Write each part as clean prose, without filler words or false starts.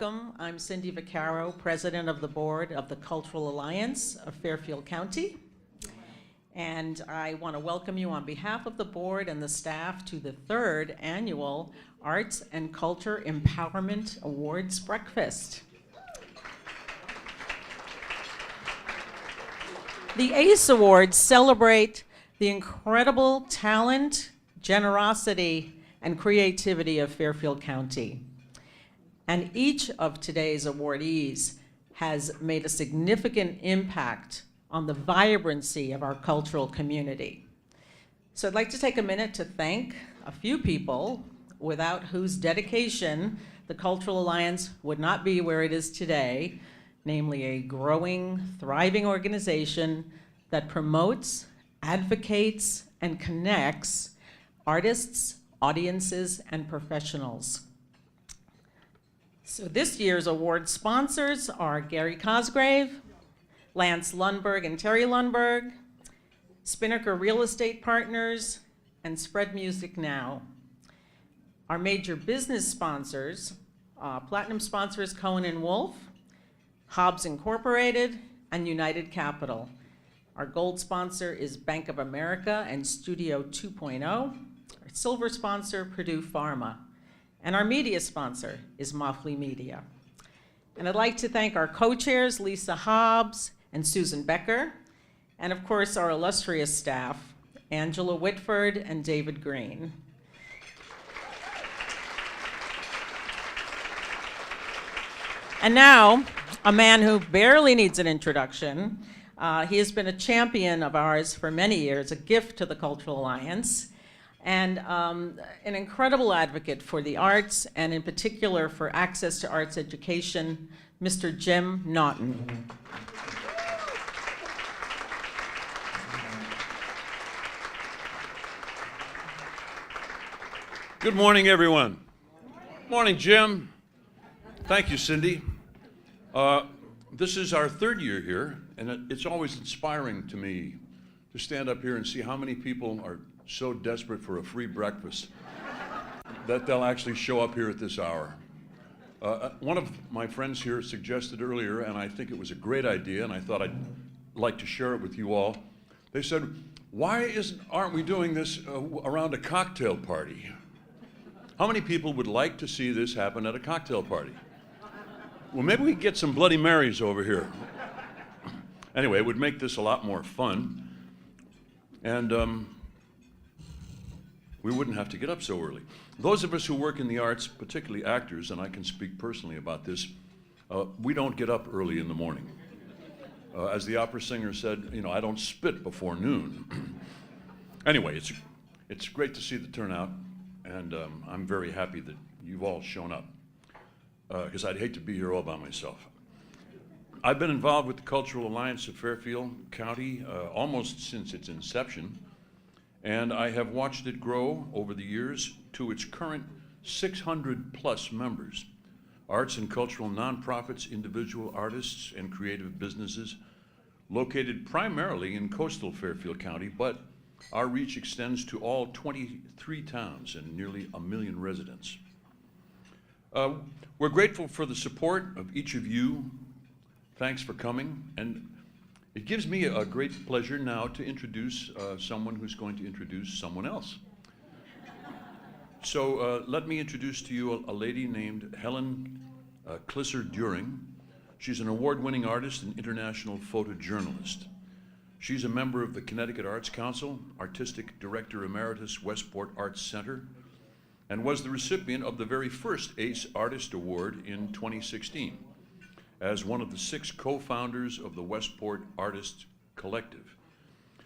welcome. I'm Cindy Vaccaro, President of the Board of the Cultural Alliance of Fairfield County. And I want to welcome you on behalf of the board and the staff to the 3rd annual Arts and Culture Empowerment Awards Breakfast. The ACE Awards celebrate the incredible talent, generosity, and creativity of Fairfield County. And each of today's awardees has made a significant impact on the vibrancy of our cultural community. So I'd like to take a minute to thank a few people without whose dedication the Cultural Alliance would not be where it is today, namely a growing, thriving organization that promotes, advocates, and connects artists, audiences, and professionals. So this year's award sponsors are Gary Cosgrave, Lance Lundberg and Terry Lundberg, Spinnaker Real Estate Partners, and Spread Music Now. Our major business sponsors, platinum sponsors Cohen and Wolf, Hobbs Incorporated, and United Capital. Our gold sponsor is Bank of America and Studio 2.0. Our silver sponsor, Purdue Pharma. And our media sponsor is Moffley Media. And I'd like to thank our co-chairs, Lisa Hobbs and Susan Becker, and of course our illustrious staff, Angela Whitford and David Green. And now, a man who barely needs an introduction. He has been a champion of ours for many years, a gift to the Cultural Alliance, and an incredible advocate for the arts, and in particular for access to arts education, Mr. Jim Naughton. Good morning, everyone. Morning, Jim. Thank you, Cindy. This is our 3rd year here, and it's always inspiring to me to stand up here and see how many people are so desperate for a free breakfast that they'll actually show up here at this hour. One of my friends here suggested earlier, and I think it was a great idea, and I thought I'd like to share it with you all. They said, why aren't we doing this around a cocktail party? How many people would like to see this happen at a cocktail party? Well, maybe we could get some Bloody Marys over here. Anyway, it would make this a lot more fun. And we wouldn't have to get up so early. Those of us who work in the arts, particularly actors, and I can speak personally about this, we don't get up early in the morning. As the opera singer said, I don't spit before noon. Anyway, it's great to see the turnout, and I'm very happy that you've all shown up, because I'd hate to be here all by myself. I've been involved with the Cultural Alliance of Fairfield County almost since its inception, and I have watched it grow over the years to its current 600 plus members, arts and cultural nonprofits, individual artists, and creative businesses located primarily in coastal Fairfield County, but our reach extends to all 23 towns and nearly 1 million residents. We're grateful for the support of each of you. Thanks for coming, and it gives me a great pleasure now to introduce someone who's going to introduce someone else. So let me introduce to you a lady named Helen Klisser-During. She's an award-winning artist and international photojournalist. She's a member of the Connecticut Arts Council, Artistic Director Emeritus, Westport Arts Center, and was the recipient of the very first ACE Artist Award in 2016 as one of the 6 co-founders of the Westport Artists Collective.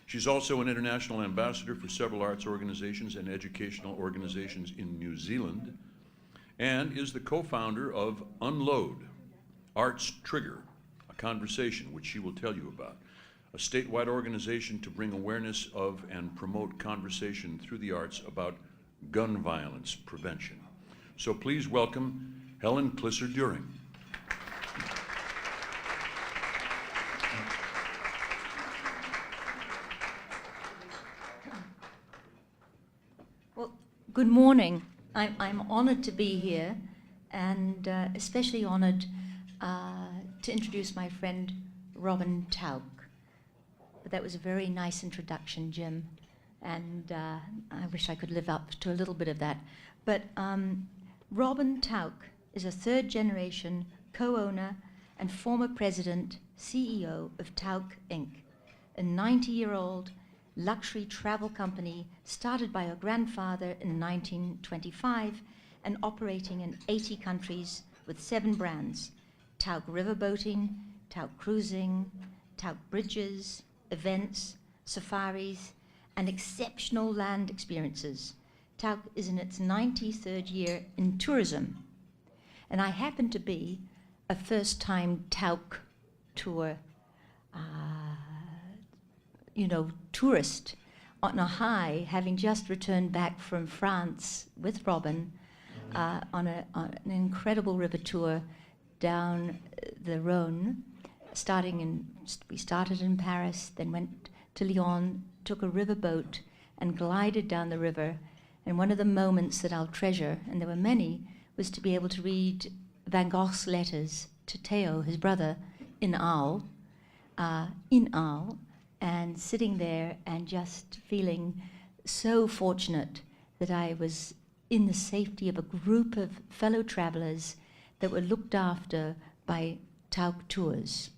She's also an international ambassador for several arts organizations and educational organizations in New Zealand, and is the co-founder of Unload, Arts Trigger, a conversation which she will tell you about, a statewide organization to bring awareness of and promote conversation through the arts about gun violence prevention. So please welcome Helen Klisser-During. Well, good morning. I'm honored to be here and especially honored to introduce my friend Robin Tauck. But that was a very nice introduction, Jim, and I wish I could live up to a little bit of that. But Robin Tauck is a third-generation co-owner and former president, CEO of Tauck Inc., a 90-year-old luxury travel company started by her grandfather in 1925 and operating in 80 countries with 7 brands: Tauck Riverboating, Tauck Cruising, Tauck Bridges, events, safaris, and exceptional land experiences. Tauck is in its 93rd year in tourism. And I happen to be a first-time Tauck tour tourist on a high, having just returned back from France with Robin on an incredible river tour down the Rhone. We started in Paris, then went to Lyon, took a river boat, and glided down the river. And one of the moments that I'll treasure, and there were many, was to be able to read Van Gogh's letters to Theo, his brother, in Arles, and sitting there and just feeling so fortunate that I was in the safety of a group of fellow travelers that were looked after by Tauck Tours.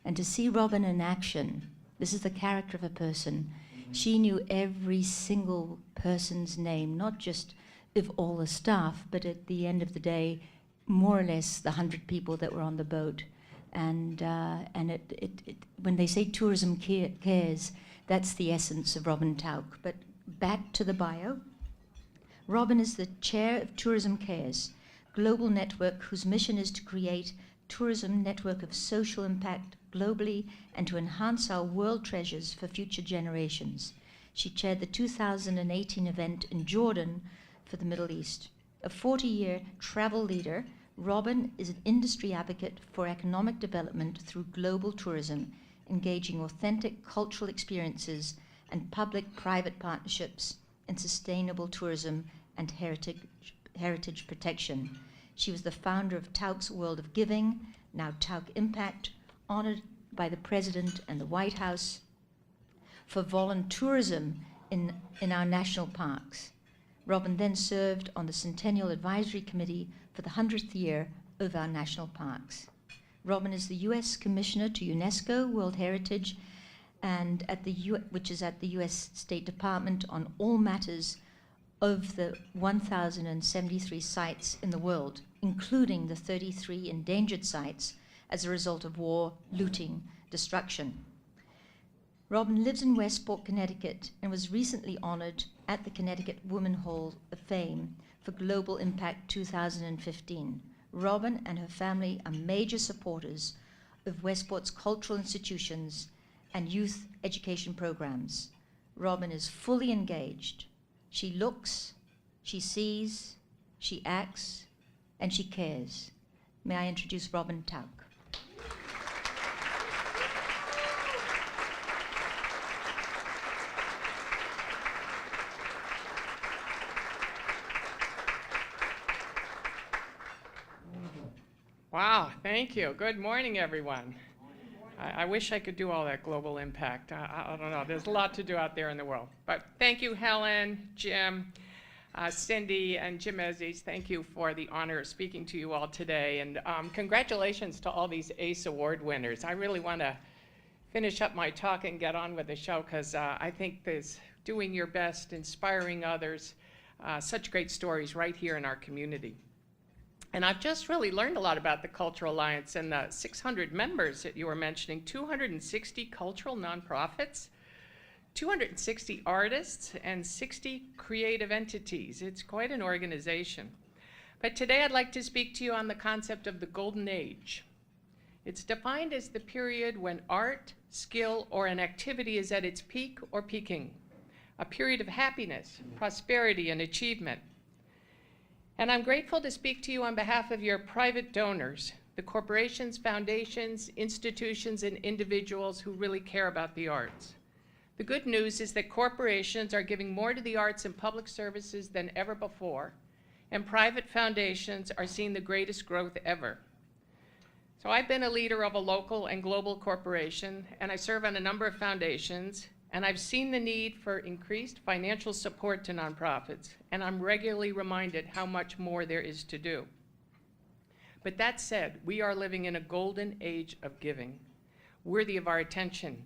And to see Robin in action, this is the character of a person. She knew every single person's name, not just of all the staff, but at the end of the day, more or less the 100 people that were on the boat. And when they say tourism cares, that's the essence of Robin Tauck. But back to the bio. Robin is the chair of Tourism Cares, global network whose mission is to create tourism network of social impact globally and to enhance our world treasures for future generations. She chaired the 2018 event in Jordan for the Middle East. A 40-year travel leader, Robin is an industry advocate for economic development through global tourism, engaging authentic cultural experiences and public-private partnerships in sustainable tourism and heritage protection. She was the founder of Tauck's World of Giving, now Tauck Impact, honored by the President and the White House for voluntourism in our national parks. Robin then served on the Centennial Advisory Committee for the 100th year of our national parks. Robin is the U.S. Commissioner to UNESCO World Heritage, and which is at the U.S. State Department on all matters of the 1,073 sites in the world, including the 33 endangered sites as a result of war, looting, destruction. Robin lives in Westport, Connecticut, and was recently honored at the Connecticut Women Hall of Fame for Global Impact 2015. Robin and her family are major supporters of Westport's cultural institutions and youth education programs. Robin is fully engaged. She looks, she sees, she acts, and she cares. May I introduce Robin Tauck. Wow, thank you. Good morning, everyone. I wish I could do all that global impact. I don't know. There's a lot to do out there in the world. But thank you, Helen, Jim, Cindy, and Jim Ezes. Thank you for the honor of speaking to you all today. And congratulations to all these ACE Award winners. I really want to finish up my talk and get on with the show because I think there's doing your best, inspiring others, such great stories right here in our community. And I've just really learned a lot about the Cultural Alliance and the 600 members that you were mentioning, 260 cultural nonprofits, 260 artists, and 60 creative entities. It's quite an organization. But today I'd like to speak to you on the concept of the Golden Age. It's defined as the period when art, skill, or an activity is at its peak or peaking, a period of happiness, prosperity, and achievement. And I'm grateful to speak to you on behalf of your private donors, the corporations, foundations, institutions, and individuals who really care about the arts. The good news is that corporations are giving more to the arts and public services than ever before, and private foundations are seeing the greatest growth ever. So I've been a leader of a local and global corporation, and I serve on a number of foundations, and I've seen the need for increased financial support to nonprofits, and I'm regularly reminded how much more there is to do. But that said, we are living in a golden age of giving, worthy of our attention.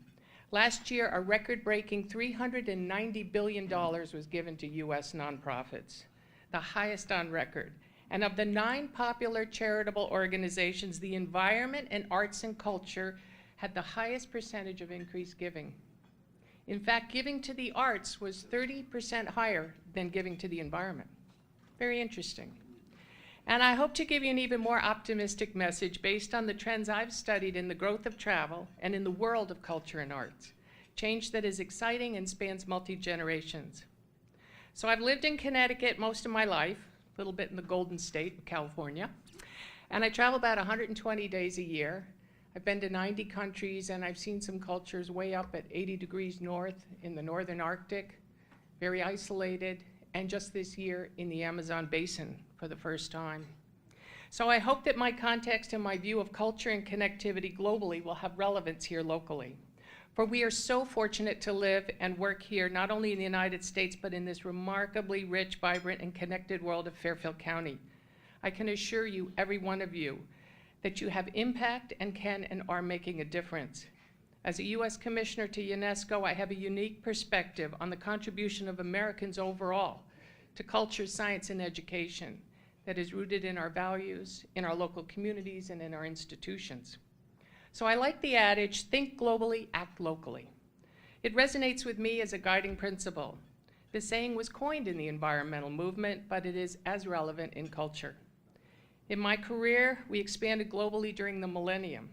Last year, a record-breaking $390 billion was given to U.S. nonprofits, the highest on record. And of the 9 popular charitable organizations, the environment and arts and culture had the highest percentage of increased giving. In fact, giving to the arts was 30% higher than giving to the environment. Very interesting. And I hope to give you an even more optimistic message based on the trends I've studied in the growth of travel and in the world of culture and arts. Change that is exciting and spans multi-generations. So I've lived in Connecticut most of my life, a little bit in the Golden State of California, and I travel about 120 days a year. I've been to 90 countries, and I've seen some cultures way up at 80 degrees north in the northern Arctic, very isolated, and just this year in the Amazon basin for the first time. So I hope that my context and my view of culture and connectivity globally will have relevance here locally. For we are so fortunate to live and work here, not only in the United States, but in this remarkably rich, vibrant, and connected world of Fairfield County. I can assure you, every one of you, that you have impact and can and are making a difference. As a U.S. Commissioner to UNESCO, I have a unique perspective on the contribution of Americans overall to culture, science, and education that is rooted in our values, in our local communities, and in our institutions. So I like the adage, think globally, act locally. It resonates with me as a guiding principle. The saying was coined in the environmental movement, but it is as relevant in culture. In my career, we expanded globally during the millennium.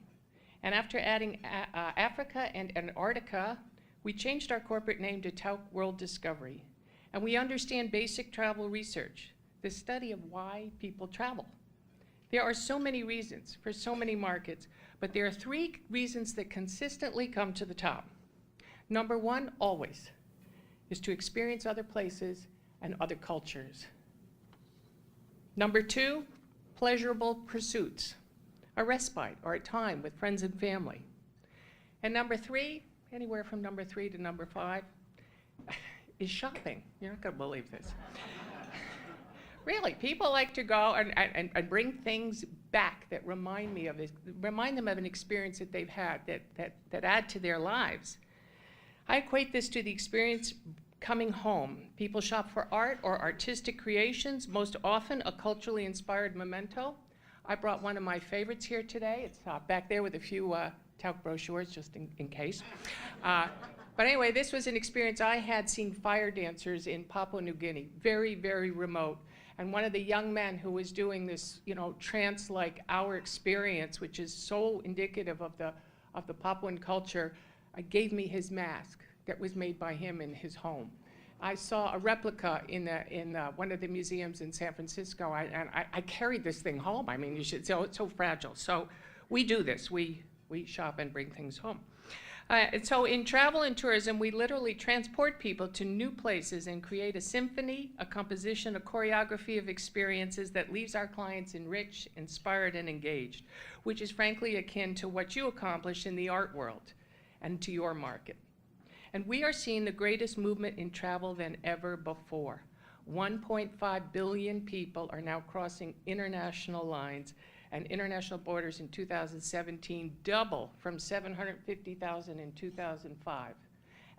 And after adding Africa and Antarctica, we changed our corporate name to Tauck World Discovery. And we understand basic travel research, the study of why people travel. There are so many reasons for so many markets, but there are 3 reasons that consistently come to the top. Number 1, always, is to experience other places and other cultures. Number 2, pleasurable pursuits, a respite or a time with friends and family. And number 3, anywhere from number 3 to number 5, is shopping. You're not gonna believe this. Really, people like to go and bring things back that remind them of an experience that they've had that add to their lives. I equate this to the experience coming home. People shop for art or artistic creations, most often a culturally inspired memento. I brought one of my favorites here today. It's back there with a few Tauck brochures, just in case. But anyway, this was an experience I had seeing fire dancers in Papua New Guinea, very, very remote. And one of the young men who was doing this, trance-like hour experience, which is so indicative of the Papuan culture, gave me his mask that was made by him in his home. I saw a replica in one of the museums in San Francisco, and I carried this thing home. I mean, it's so fragile. So we do this. We shop and bring things home. And so in travel and tourism, we literally transport people to new places and create a symphony, a composition, a choreography of experiences that leaves our clients enriched, inspired, and engaged, which is frankly akin to what you accomplish in the art world and to your market. And we are seeing the greatest movement in travel than ever before. 1.5 billion people are now crossing international lines and international borders in 2017, double from 750,000 in 2005,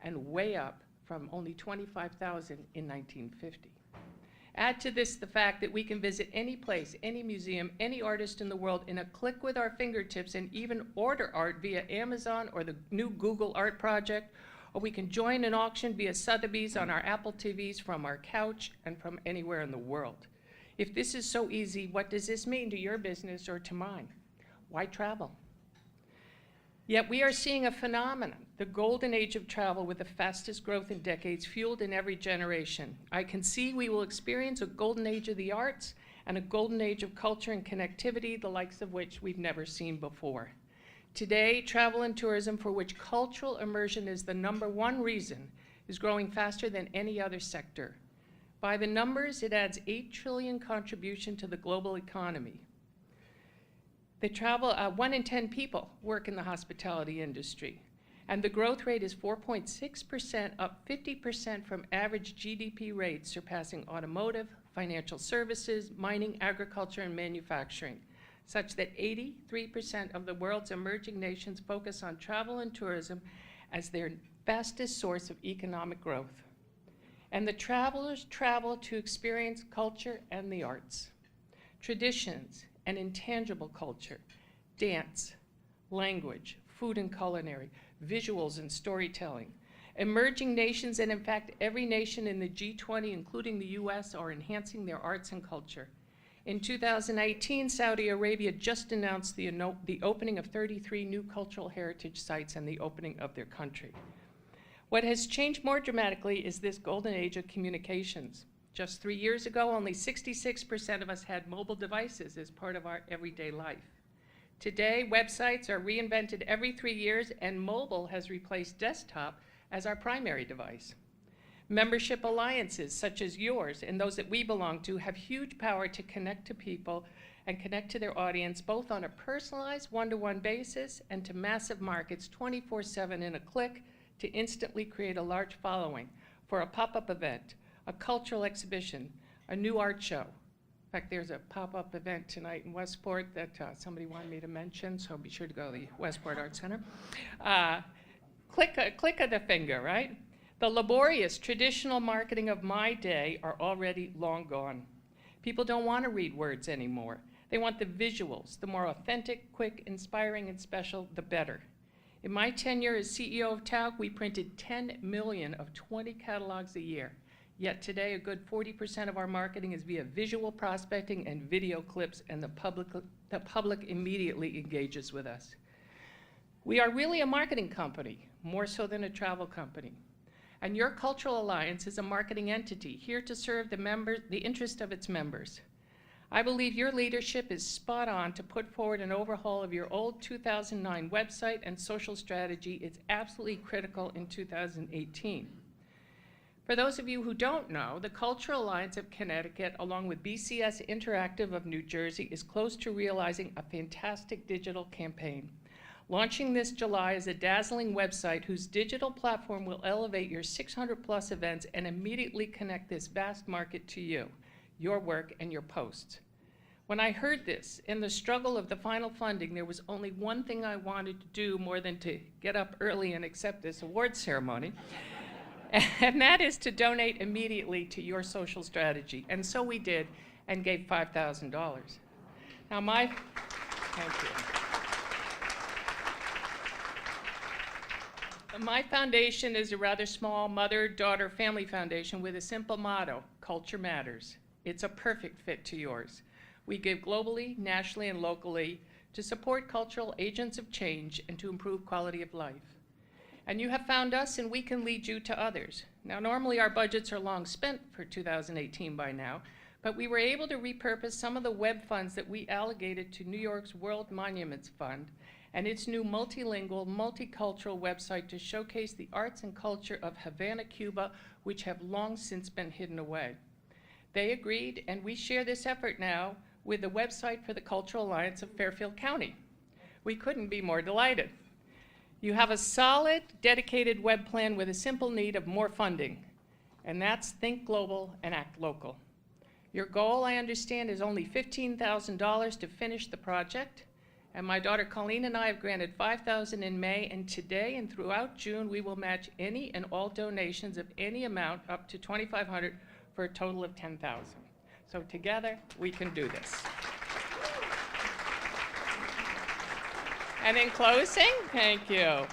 and way up from only 25,000 in 1950. Add to this the fact that we can visit any place, any museum, any artist in the world in a click with our fingertips and even order art via Amazon or the new Google Art Project, or we can join an auction via Sotheby's on our Apple TVs from our couch and from anywhere in the world. If this is so easy, what does this mean to your business or to mine? Why travel? Yet we are seeing a phenomenon, the golden age of travel with the fastest growth in decades, fueled in every generation. I can see we will experience a golden age of the arts and a golden age of culture and connectivity, the likes of which we've never seen before. Today, travel and tourism, for which cultural immersion is the #1 reason, is growing faster than any other sector. By the numbers, it adds 8 trillion contribution to the global economy. They travel, 1 in 10 people work in the hospitality industry, and the growth rate is 4.6%, up 50% from average GDP rates, surpassing automotive, financial services, mining, agriculture, and manufacturing, such that 83% of the world's emerging nations focus on travel and tourism as their fastest source of economic growth. And the travelers travel to experience culture and the arts, traditions and intangible culture, dance, language, food and culinary, visuals and storytelling. Emerging nations, and in fact every nation in the G20, including the US, are enhancing their arts and culture. In 2018, Saudi Arabia just announced the opening of 33 new cultural heritage sites and the opening of their country. What has changed more dramatically is this golden age of communications. Just 3 years ago, only 66% of us had mobile devices as part of our everyday life. Today, websites are reinvented every 3 years, and mobile has replaced desktop as our primary device. Membership alliances, such as yours and those that we belong to, have huge power to connect to people and connect to their audience, both on a personalized one-to-one basis and to massive markets 24/7 in a click, to instantly create a large following for a pop-up event, a cultural exhibition, a new art show. In fact, there's a pop-up event tonight in Westport that somebody wanted me to mention, so be sure to go to the Westport Art Center. Click of the finger, right? The laborious traditional marketing of my day are already long gone. People don't want to read words anymore. They want the visuals. The more authentic, quick, inspiring, and special, the better. In my tenure as CEO of Tauck, we printed 10 million of 20 catalogs a year. Yet today, a good 40% of our marketing is via visual prospecting and video clips, and the public immediately engages with us. We are really a marketing company, more so than a travel company. And your Cultural Alliance is a marketing entity here to serve the interest of its members. I believe your leadership is spot on to put forward an overhaul of your old 2009 website and social strategy. It's absolutely critical in 2018. For those of you who don't know, the Cultural Alliance of Connecticut, along with BCS Interactive of New Jersey, is close to realizing a fantastic digital campaign. Launching this July is a dazzling website whose digital platform will elevate your 600+ events and immediately connect this vast market to you, your work, and your posts. When I heard this, in the struggle of the final funding, there was only one thing I wanted to do more than to get up early and accept this award ceremony, and that is to donate immediately to your social strategy. And so we did, and gave $5,000. Now thank you. My foundation is a rather small mother-daughter family foundation with a simple motto: culture matters. It's a perfect fit to yours. We give globally, nationally, and locally to support cultural agents of change and to improve quality of life. And you have found us, and we can lead you to others. Now, normally our budgets are long spent for 2018 by now, but we were able to repurpose some of the web funds that we allocated to New York's World Monuments Fund and its new multilingual, multicultural website to showcase the arts and culture of Havana, Cuba, which have long since been hidden away. They agreed, and we share this effort now with the website for the Cultural Alliance of Fairfield County. We couldn't be more delighted. You have a solid, dedicated web plan with a simple need of more funding, and that's think global and act local. Your goal, I understand, is only $15,000 to finish the project, and my daughter Colleen and I have granted $5,000 in May, and today and throughout June we will match any and all donations of any amount up to $2,500 for a total of $10,000. So together we can do this. And in closing, thank you.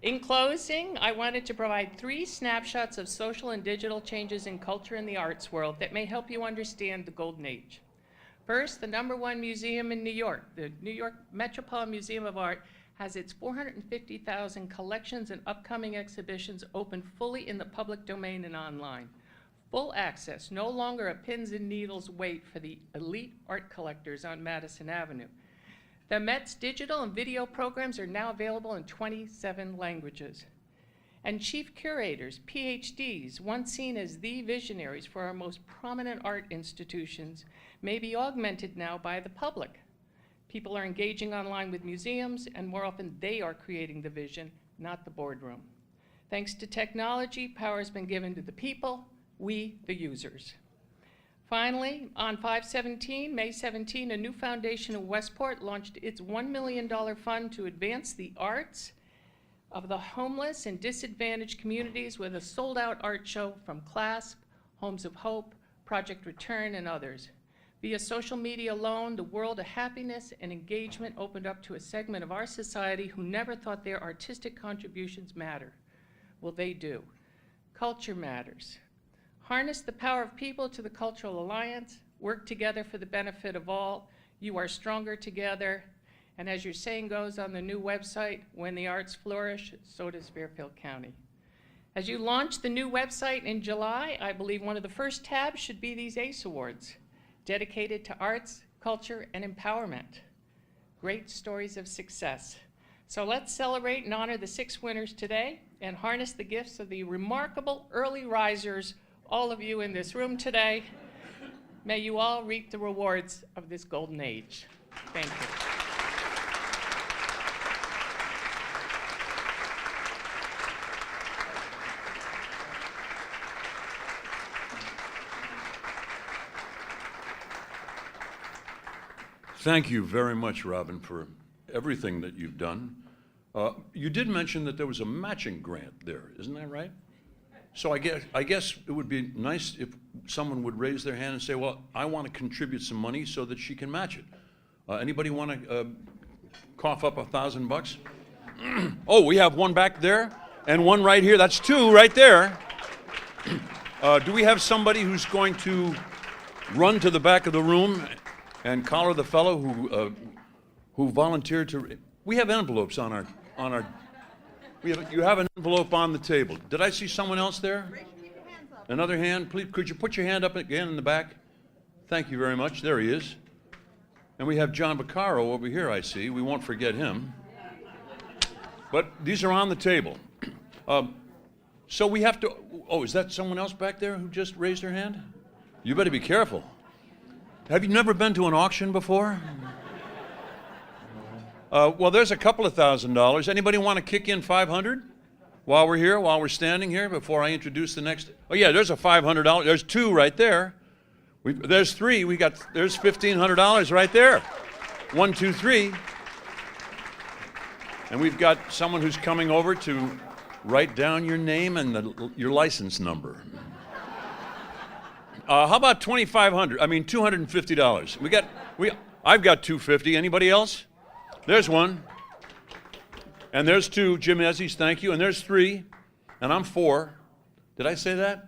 In closing, I wanted to provide 3 snapshots of social and digital changes in culture and the arts world that may help you understand the golden age. First, the #1 museum in New York, the New York Metropolitan Museum of Art, has its 450,000 collections and upcoming exhibitions open fully in the public domain and online. Full access, no longer a pins and needles wait for the elite art collectors on Madison Avenue. The Met's digital and video programs are now available in 27 languages. and chief curators, PhDs, once seen as the visionaries for our most prominent art institutions, may be augmented now by the public. People are engaging online with museums, and more often they are creating the vision, not the boardroom. Thanks to technology, power has been given to the people, we, the users. Finally, on May 17, a new foundation in Westport launched its $1 million fund to advance the arts of the homeless and disadvantaged communities with a sold-out art show from CLASP, Homes of Hope, Project Return, and others. Via social media alone, the world of happiness and engagement opened up to a segment of our society who never thought their artistic contributions matter. Well, they do. Culture matters. Harness the power of people to the Cultural Alliance, work together for the benefit of all. You are stronger together. And as your saying goes on the new website, when the arts flourish, so does Fairfield County. As you launch the new website in July, I believe one of the first tabs should be these ACE Awards, dedicated to arts, culture, and empowerment. Great stories of success. So let's celebrate and honor the 6 winners today and harness the gifts of the remarkable early risers, all of you in this room today. May you all reap the rewards of this golden age. Thank you. Thank you very much, Robin, for everything that you've done. You did mention that there was a matching grant there, isn't that right? So I guess it would be nice if someone would raise their hand and say, well, I want to contribute some money so that she can match it. Anybody want to cough up $1,000? Oh, we have one back there and one right here. That's 2 right there. Do we have somebody who's going to run to the back of the room and collar the fellow who volunteered to? We have envelopes on our. You have an envelope on the table. Did I see someone else there? Another hand, please. Could you put your hand up again in the back? Thank you very much. There he is. And we have John Baccaro over here, I see. We won't forget him. But these are on the table. So we have to. Oh, is that someone else back there who just raised her hand? You better be careful. Have you never been to an auction before? Well, there's a couple of $1,000. Anybody want to kick in $500 while we're here, while we're standing here, before I introduce the next? Oh yeah, there's a $500. There's 2 right there. There's 3. There's $1,500 right there. 1, 2, 3. And we've got someone who's coming over to write down your name and your license number. How about $250? I've got $250. Anybody else? There's 1. And there's 2. Jim Ezzies, thank you. And there's 3. And I'm 4. Did I say that?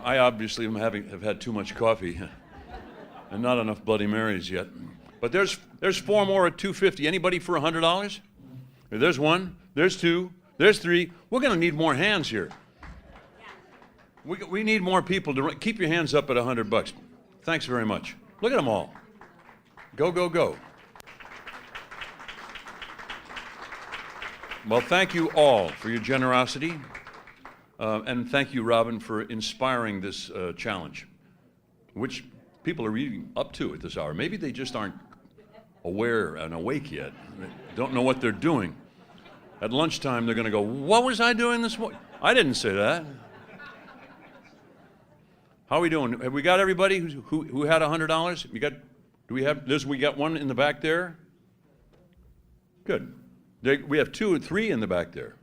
I obviously have had too much coffee and not enough Bloody Marys yet. But there's 4 more at $250. Anybody for $100? There's 1. There's 2. There's 3. We're going to need more hands here. We need more people to keep your hands up at $100. Thanks very much. Look at them all. Go, go, go. Well, thank you all for your generosity, and thank you, Robin, for inspiring this challenge, which people are really up to at this hour. Maybe they just aren't aware and awake yet. They don't know what they're doing. At lunchtime, they're going to go, what was I doing this morning? I didn't say that. How are we doing? Have we got everybody who had $100? We got one in the back there? Good. We have 2 and 3 in the back there.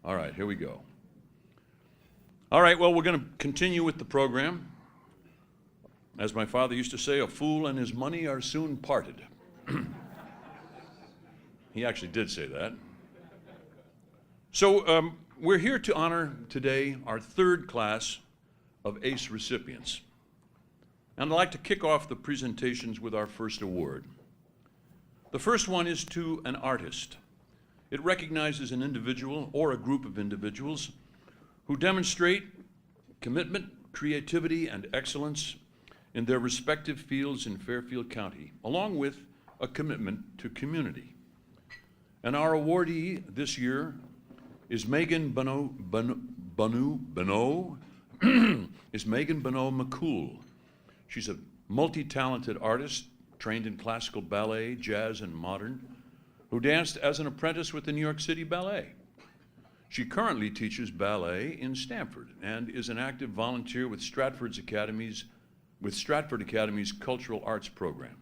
All right, here we go. All right, well, we're going to continue with the program. As my father used to say, a fool and his money are soon parted. He actually did say that. So we're here to honor today our 3rd class of ACE recipients. And I'd like to kick off the presentations with our first award. The first one is to an artist. It recognizes an individual or a group of individuals who demonstrate commitment, creativity, and excellence in their respective fields in Fairfield County, along with a commitment to community. And our awardee this year is Megan Bonneau is Megan Bonneau McCool. She's a multi-talented artist trained in classical ballet, jazz, and modern, who danced as an apprentice with the New York City Ballet. She currently teaches ballet in Stamford and is an active volunteer with Stratford Academy's Cultural Arts Program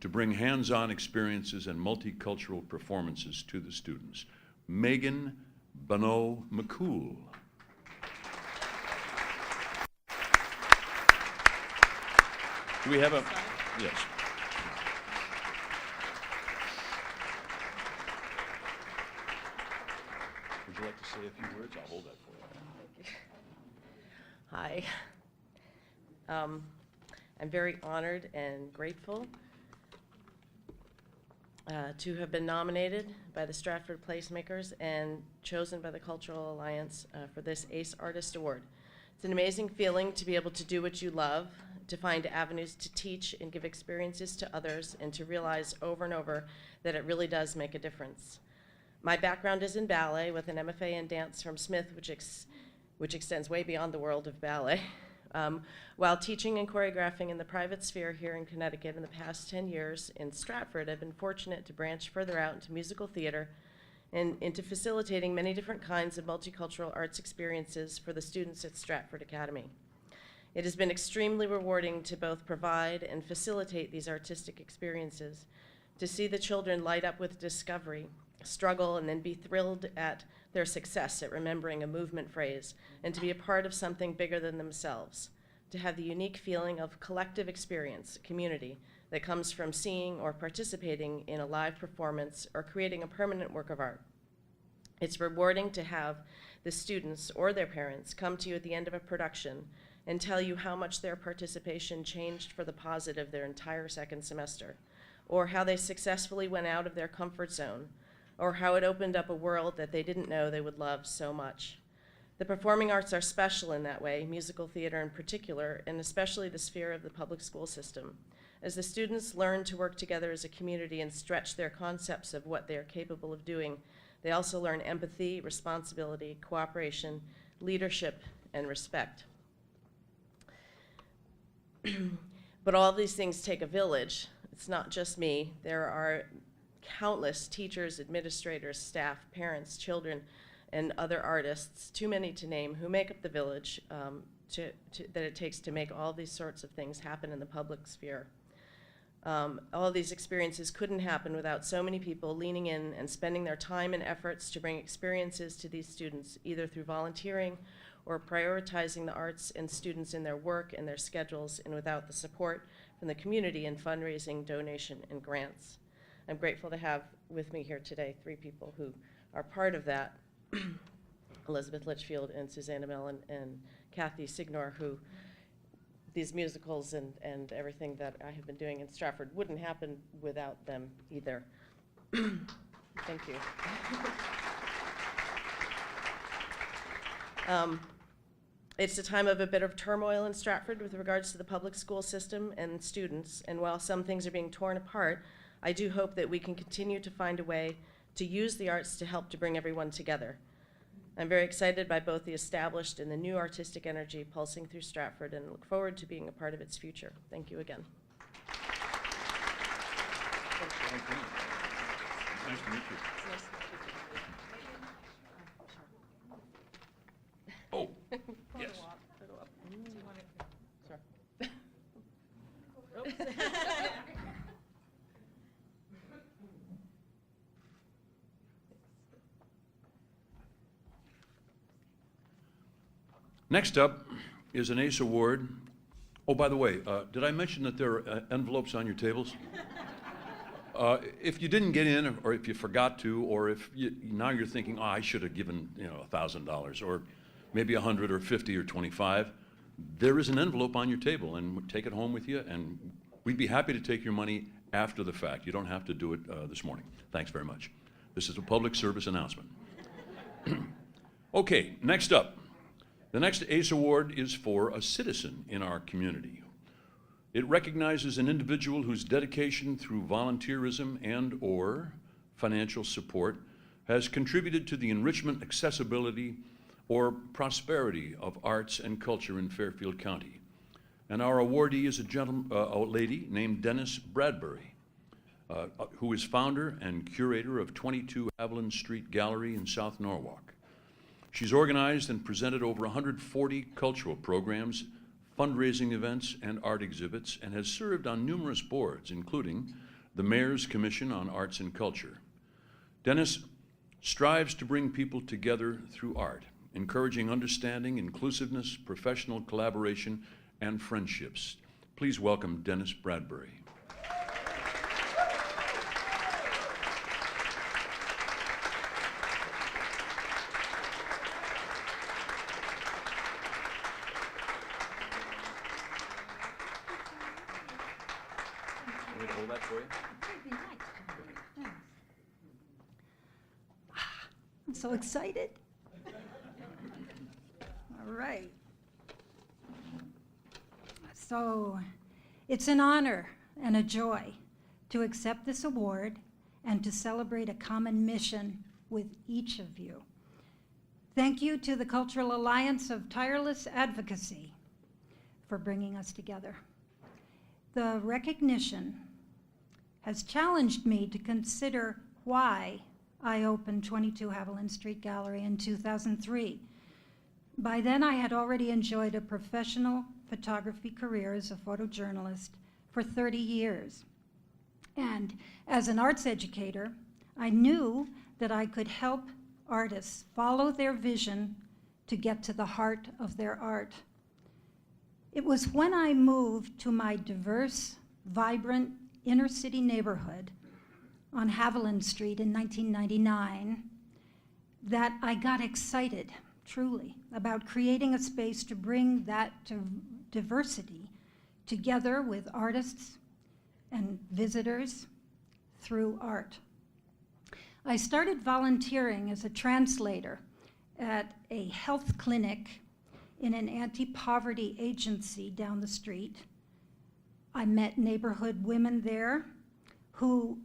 to bring hands-on experiences and multicultural performances to the students. Megan Bonneau McCool. Do we have a, yes. Would you like to say a few words? I'll hold that for you. Hi. I'm very honored and grateful to have been nominated by the Stratford Placemakers and chosen by the Cultural Alliance for this ACE Artist Award. It's an amazing feeling to be able to do what you love, to find avenues to teach and give experiences to others, and to realize over and over that it really does make a difference. My background is in ballet with an MFA in dance from Smith, which extends way beyond the world of ballet. While teaching and choreographing in the private sphere here in Connecticut in the past 10 years in Stratford, I've been fortunate to branch further out into musical theater and into facilitating many different kinds of multicultural arts experiences for the students at Stratford Academy. It has been extremely rewarding to both provide and facilitate these artistic experiences, to see the children light up with discovery, struggle, and then be thrilled at their success at remembering a movement phrase, and to be a part of something bigger than themselves, to have the unique feeling of collective experience, community, that comes from seeing or participating in a live performance or creating a permanent work of art. It's rewarding to have the students or their parents come to you at the end of a production and tell you how much their participation changed for the positive their entire second semester, or how they successfully went out of their comfort zone, or how it opened up a world that they didn't know they would love so much. The performing arts are special in that way, musical theater in particular, and especially the sphere of the public school system. As the students learn to work together as a community and stretch their concepts of what they are capable of doing, they also learn empathy, responsibility, cooperation, leadership, and respect. But all these things take a village. It's not just me. There are countless teachers, administrators, staff, parents, children, and other artists, too many to name, who make up the village that it takes to make all these sorts of things happen in the public sphere. All these experiences couldn't happen without so many people leaning in and spending their time and efforts to bring experiences to these students, either through volunteering or prioritizing the arts and students in their work and their schedules, and without the support from the community in fundraising, donation, and grants. I'm grateful to have with me here today 3 people who are part of that, Elizabeth Litchfield and Susanna Mellon and Kathy Signor, who these musicals and everything that I have been doing in Stratford wouldn't happen without them either. Thank you. It's a time of a bit of turmoil in Stratford with regards to the public school system and students, and while some things are being torn apart, I do hope that we can continue to find a way to use the arts to help to bring everyone together. I'm very excited by both the established and the new artistic energy pulsing through Stratford, and look forward to being a part of its future. Thank you again. Thank you. Nice to meet you. Oh, yes. Next up is an ACE Award. Oh, by the way, did I mention that there are envelopes on your tables? If you didn't get in, or if you forgot to, or if now you're thinking, oh, I should have given $1,000, or maybe 100 or 50 or 25, there is an envelope on your table, and take it home with you, and we'd be happy to take your money after the fact. You don't have to do it this morning. Thanks very much. This is a public service announcement. Okay, next up. The next ACE Award is for a citizen in our community. It recognizes an individual whose dedication through volunteerism and/or financial support has contributed to the enrichment, accessibility, or prosperity of arts and culture in Fairfield County. And our awardee is a lady named Dennis Bradbury, who is founder and curator of 22 Haviland Street Gallery in South Norwalk. She's organized and presented over 140 cultural programs, fundraising events, and art exhibits, and has served on numerous boards, including the Mayor's Commission on Arts and Culture. Dennis strives to bring people together through art, encouraging understanding, inclusiveness, professional collaboration, and friendships. Please welcome Dennis Bradbury. Can we hold that for you? I'm so excited. All right. So it's an honor and a joy to accept this award and to celebrate a common mission with each of you. Thank you to the Cultural Alliance of Tireless Advocacy for bringing us together. The recognition has challenged me to consider why I opened 22 Haviland Street Gallery in 2003. By then, I had already enjoyed a professional photography career as a photojournalist for 30 years. And as an arts educator, I knew that I could help artists follow their vision to get to the heart of their art. It was when I moved to my diverse, vibrant inner city neighborhood on Haviland Street in 1999 that I got excited, truly, about creating a space to bring that diversity together with artists and visitors through art. I started volunteering as a translator at a health clinic in an anti-poverty agency down the street. I met neighborhood women there who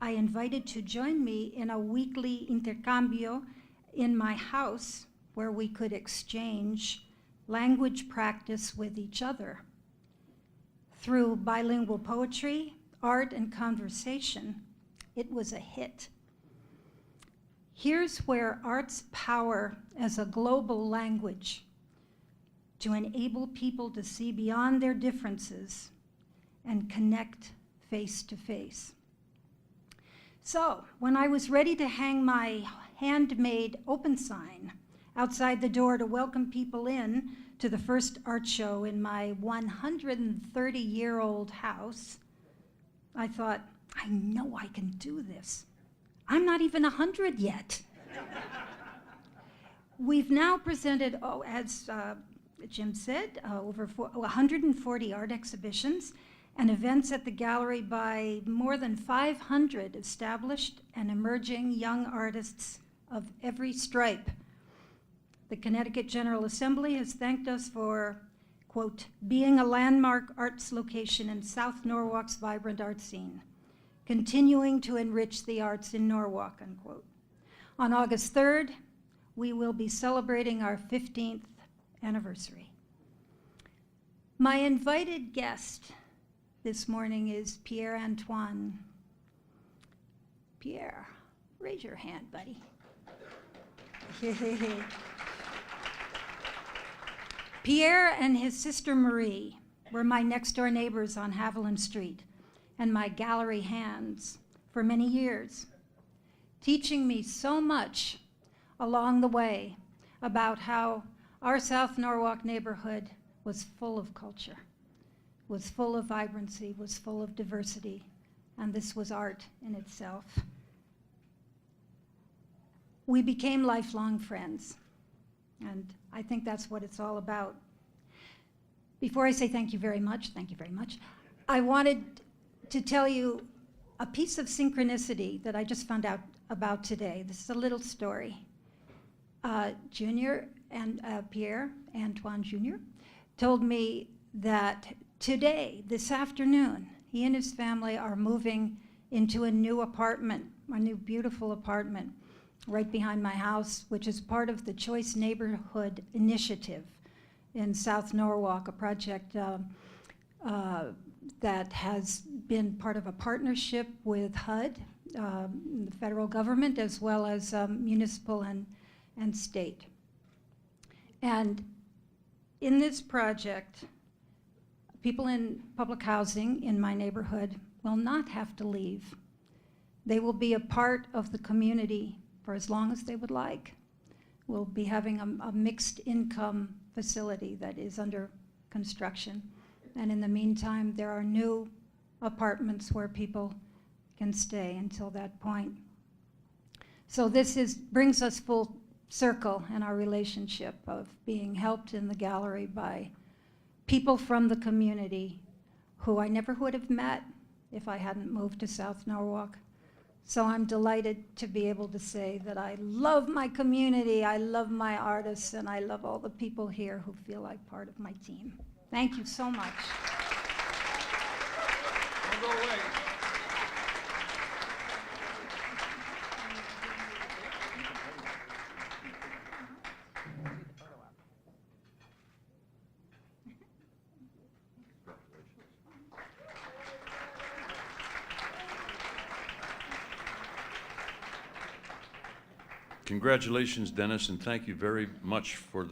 I invited to join me in a weekly intercambio in my house where we could exchange language practice with each other. Through bilingual poetry, art, and conversation, it was a hit. Here's where art's power as a global language to enable people to see beyond their differences and connect face to face. So, when I was ready to hang my handmade open sign outside the door to welcome people in to the first art show in my 130-year-old house, I thought, I know I can do this. I'm not even 100 yet. We've now presented, as Jim said, over 140 art exhibitions and events at the gallery by more than 500 established and emerging young artists of every stripe. The Connecticut General Assembly has thanked us for, quote, being a landmark arts location in South Norwalk's vibrant art scene, continuing to enrich the arts in Norwalk, unquote. On August 3rd, we will be celebrating our 15th anniversary. My invited guest this morning is Pierre Antoine. Pierre, raise your hand, buddy. Pierre and his sister Marie were my next-door neighbors on Haviland Street and my gallery hands for many years, teaching me so much along the way about how our South Norwalk neighborhood was full of culture, was full of vibrancy, was full of diversity, and this was art in itself. We became lifelong friends, and I think that's what it's all about. Before I say thank you very much, I wanted to tell you a piece of synchronicity that I just found out about today. This is a little story. Junior and Pierre Antoine Jr. told me that today, this afternoon, he and his family are moving into a new apartment, a new beautiful apartment. right behind my house, which is part of the Choice Neighborhood Initiative in South Norwalk, a project that has been part of a partnership with HUD, the federal government, as well as municipal and state. And in this project, people in public housing in my neighborhood will not have to leave. They will be a part of the community for as long as they would like. We'll be having a mixed income facility that is under construction. And in the meantime, there are new apartments where people can stay until that point. So this brings us full circle in our relationship of being helped in the gallery by people from the community who I never would have met if I hadn't moved to South Norwalk. So I'm delighted to be able to say that I love my community, I love my artists, and I love all the people here who feel like part of my team. Thank you so much. Don't go away. Congratulations, Dennis, and thank you very much for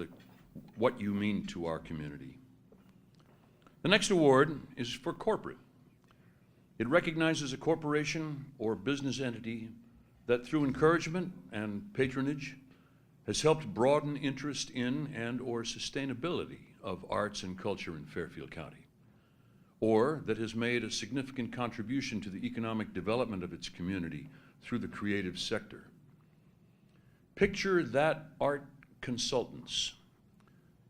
what you mean to our community. The next award is for corporate. It recognizes a corporation or business entity that through encouragement and patronage has helped broaden interest in and/or sustainability of arts and culture in Fairfield County, or that has made a significant contribution to the economic development of its community through the creative sector. Picture That Art Consultants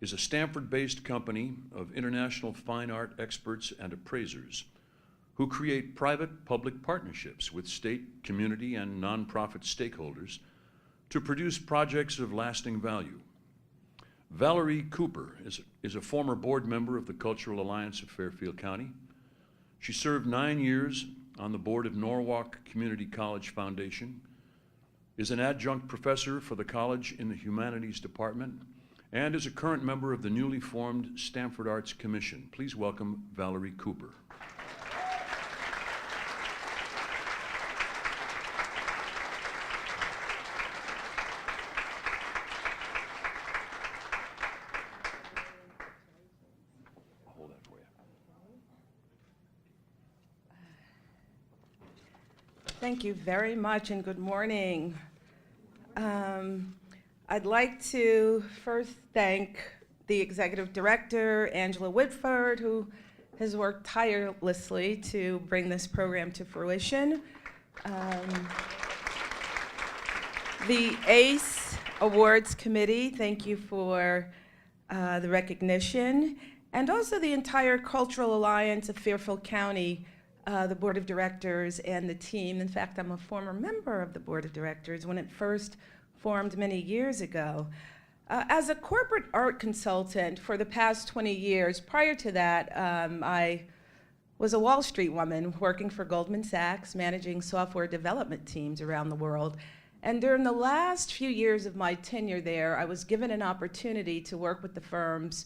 is a Stanford-based company of international fine art experts and appraisers who create private-public partnerships with state, community, and nonprofit stakeholders to produce projects of lasting value. Valerie Cooper is a former board member of the Cultural Alliance of Fairfield County. She served 9 years on the board of Norwalk Community College Foundation, is an adjunct professor for the college in the Humanities Department, and is a current member of the newly formed Stanford Arts Commission. Please welcome Valerie Cooper. I'll hold that for you. Thank you very much, and good morning. I'd like to first thank the executive director, Angela Whitford, who has worked tirelessly to bring this program to fruition. The ACE Awards Committee, thank you for the recognition, and also the entire Cultural Alliance of Fairfield County, the board of directors and the team. In fact, I'm a former member of the board of directors when it first formed many years ago. As a corporate art consultant for the past 20 years, prior to that, I was a Wall Street woman working for Goldman Sachs, managing software development teams around the world. And during the last few years of my tenure there, I was given an opportunity to work with the firm's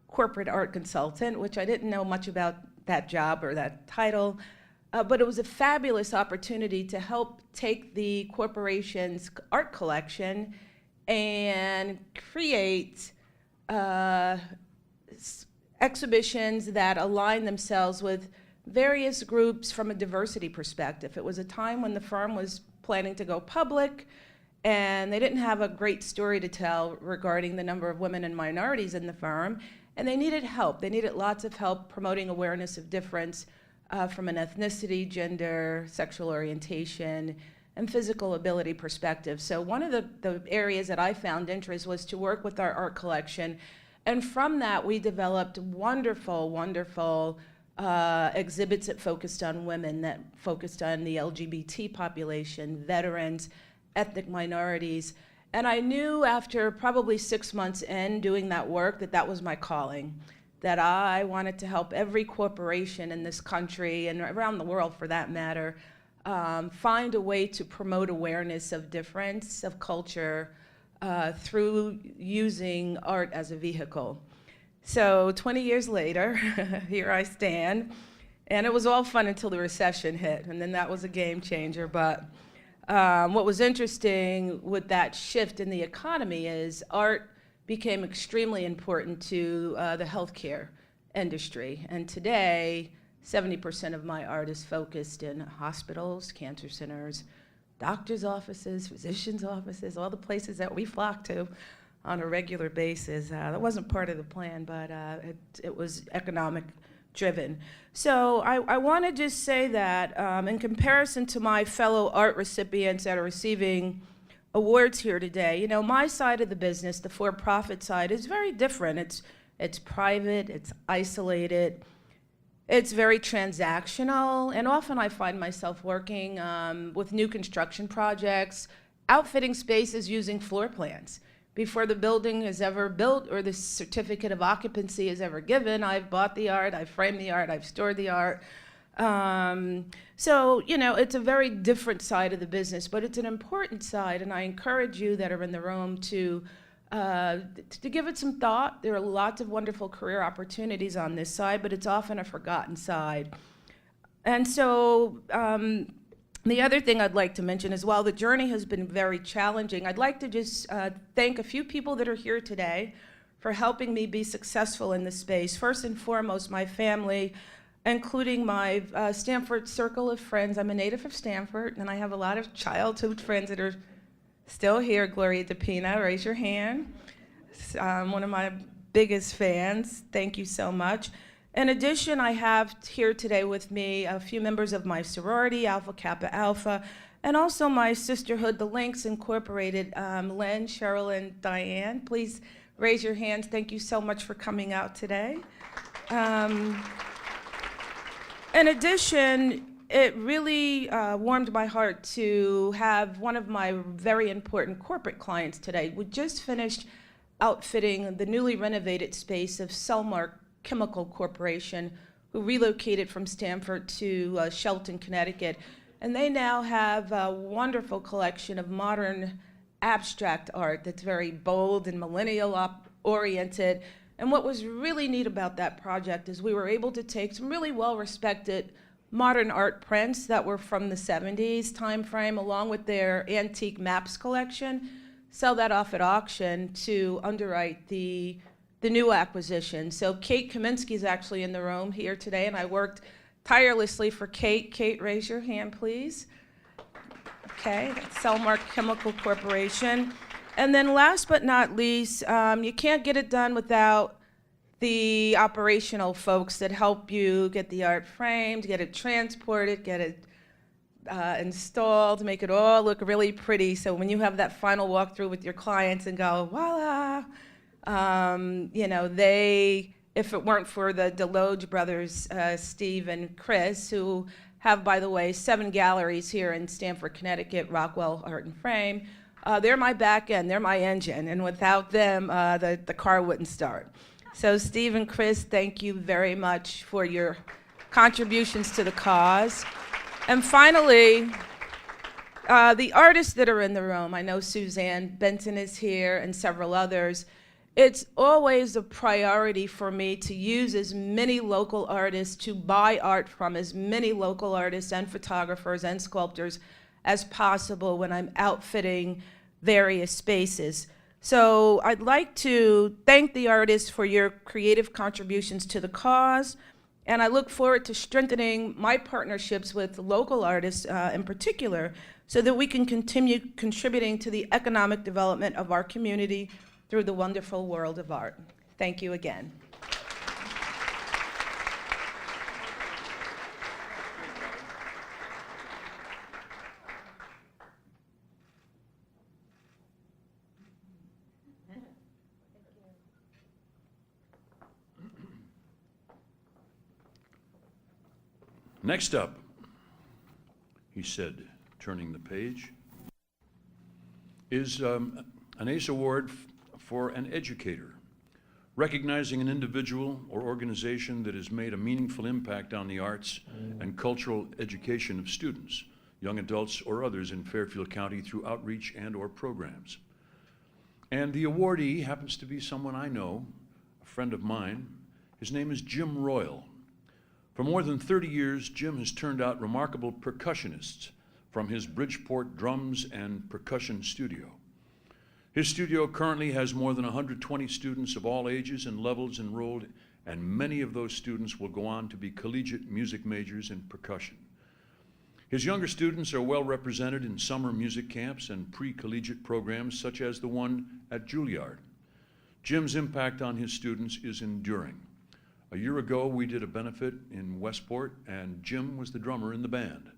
corporate art consultant, which I didn't know much about that job or that title, but it was a fabulous opportunity to help take the corporation's art collection and create exhibitions that align themselves with various groups from a diversity perspective. It was a time when the firm was planning to go public, and they didn't have a great story to tell regarding the number of women and minorities in the firm, and they needed help. They needed lots of help promoting awareness of difference from an ethnicity, gender, sexual orientation, and physical ability perspective. So one of the areas that I found interest was to work with our art collection, and from that we developed wonderful, wonderful exhibits that focused on women, that focused on the LGBT population, veterans, ethnic minorities. And I knew after probably 6 months in doing that work that that was my calling, that I wanted to help every corporation in this country and around the world for that matter find a way to promote awareness of difference, of culture, through using art as a vehicle. So 20 years later, here I stand, and it was all fun until the recession hit, and then that was a game changer. But what was interesting with that shift in the economy is art became extremely important to the healthcare industry. And today, 70% of my art is focused in hospitals, cancer centers, doctors' offices, physicians' offices, all the places that we flock to on a regular basis. That wasn't part of the plan, but it was economic driven. So I want to just say that in comparison to my fellow art recipients that are receiving awards here today, you know, my side of the business, the for-profit side, is very different. It's private, it's isolated, it's very transactional, and often I find myself working with new construction projects, outfitting spaces using floor plans. Before the building is ever built or the certificate of occupancy is ever given, I've bought the art, I've framed the art, I've stored the art. So, you know, it's a very different side of the business, but it's an important side, and I encourage you that are in the room to give it some thought. There are lots of wonderful career opportunities on this side, but it's often a forgotten side. And so, the other thing I'd like to mention is while the journey has been very challenging, I'd like to just thank a few people that are here today for helping me be successful in this space. First and foremost, my family, including my Stanford circle of friends. I'm a native of Stanford, and I have a lot of childhood friends that are still here. Gloria DePina, raise your hand. One of my biggest fans. Thank you so much. In addition, I have here today with me a few members of my sorority, Alpha Kappa Alpha, and also my sisterhood, the Links Incorporated, Len, Cheryl, and Diane. Please raise your hands. Thank you so much for coming out today. In addition, it really warmed my heart to have one of my very important corporate clients today. We just finished outfitting the newly renovated space of Cellmark Chemical Corporation, who relocated from Stanford to Shelton, Connecticut. And they now have a wonderful collection of modern abstract art that's very bold and millennial-oriented. And what was really neat about that project is we were able to take some really well-respected modern art prints that were from the 70s timeframe, along with their antique maps collection, sell that off at auction to underwrite the new acquisition. So Kate Kaminsky is actually in the room here today, and I worked tirelessly for Kate. Kate, raise your hand, please. Okay, that's Cellmark Chemical Corporation. And then last but not least, you can't get it done without the operational folks that help you get the art framed, get it transported, get it installed, make it all look really pretty. So when you have that final walkthrough with your clients and go, voila, you know, if it weren't for the Deloge brothers, Steve and Chris, who have, by the way, 7 galleries here in Stamford, Connecticut, Rockwell Art and Frame, they're my back end, they're my engine, and without them, the car wouldn't start. So Steve and Chris, thank you very much for your contributions to the cause. And finally, the artists that are in the room, I know Suzanne Benton is here and several others. It's always a priority for me to use as many local artists, to buy art from as many local artists and photographers and sculptors as possible when I'm outfitting various spaces. So I'd like to thank the artists for your creative contributions to the cause, and I look forward to strengthening my partnerships with local artists in particular so that we can continue contributing to the economic development of our community through the wonderful world of art. Thank you again. Next up, he said, turning the page, is an ACE Award for an educator, recognizing an individual or organization that has made a meaningful impact on the arts and cultural education of students. young adults, or others in Fairfield County through outreach and/or programs. And the awardee happens to be someone I know, a friend of mine. His name is Jim Royal. For more than 30 years, Jim has turned out remarkable percussionists from his Bridgeport drums and percussion studio. His studio currently has more than 120 students of all ages and levels enrolled, and many of those students will go on to be collegiate music majors in percussion. His younger students are well represented in summer music camps and pre-collegiate programs such as the one at Juilliard. Jim's impact on his students is enduring. A year ago, we did a benefit in Westport, and Jim was the drummer in the band,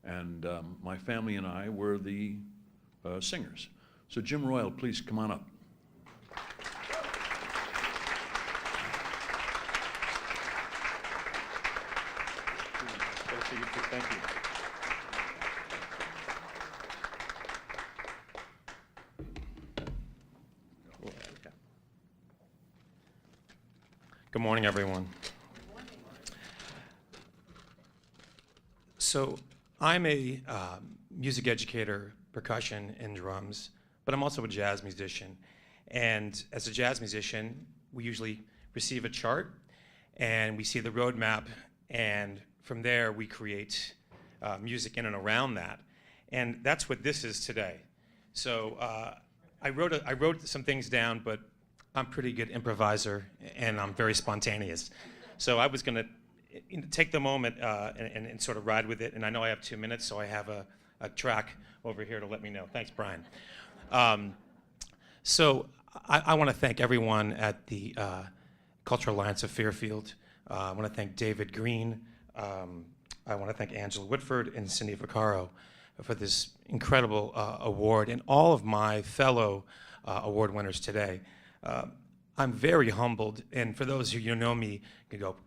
and my family and I were the singers. So Jim Royal, please come on up. Thank you. Good morning, everyone. So I'm a music educator, percussion and drums, but I'm also a jazz musician. And as a jazz musician, we usually receive a chart and we see the roadmap, and from there we create music in and around that. And that's what this is today. So I wrote some things down, but I'm a pretty good improviser and I'm very spontaneous. So I was going to take the moment and sort of ride with it. And I know I have 2 minutes, so I have a track over here to let me know. Thanks, Brian. So I want to thank everyone at the Cultural Alliance of Fairfield. I want to thank David Green. I want to thank Angela Whitford and Cindy Vaccaro for this incredible award, and all of my fellow award winners today. I'm very humbled, and for those of you who know me, you can go,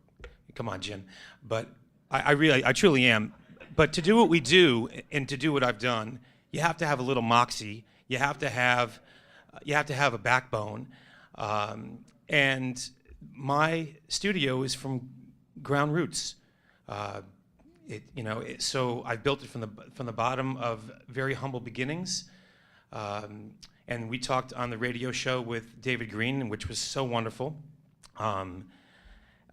come on, Jim. But I truly am. But to do what we do, and to do what I've done, you have to have a little moxie. You have to have a backbone. And my studio is from ground roots. So I built it from the bottom of very humble beginnings. And we talked on the radio show with David Green, which was so wonderful,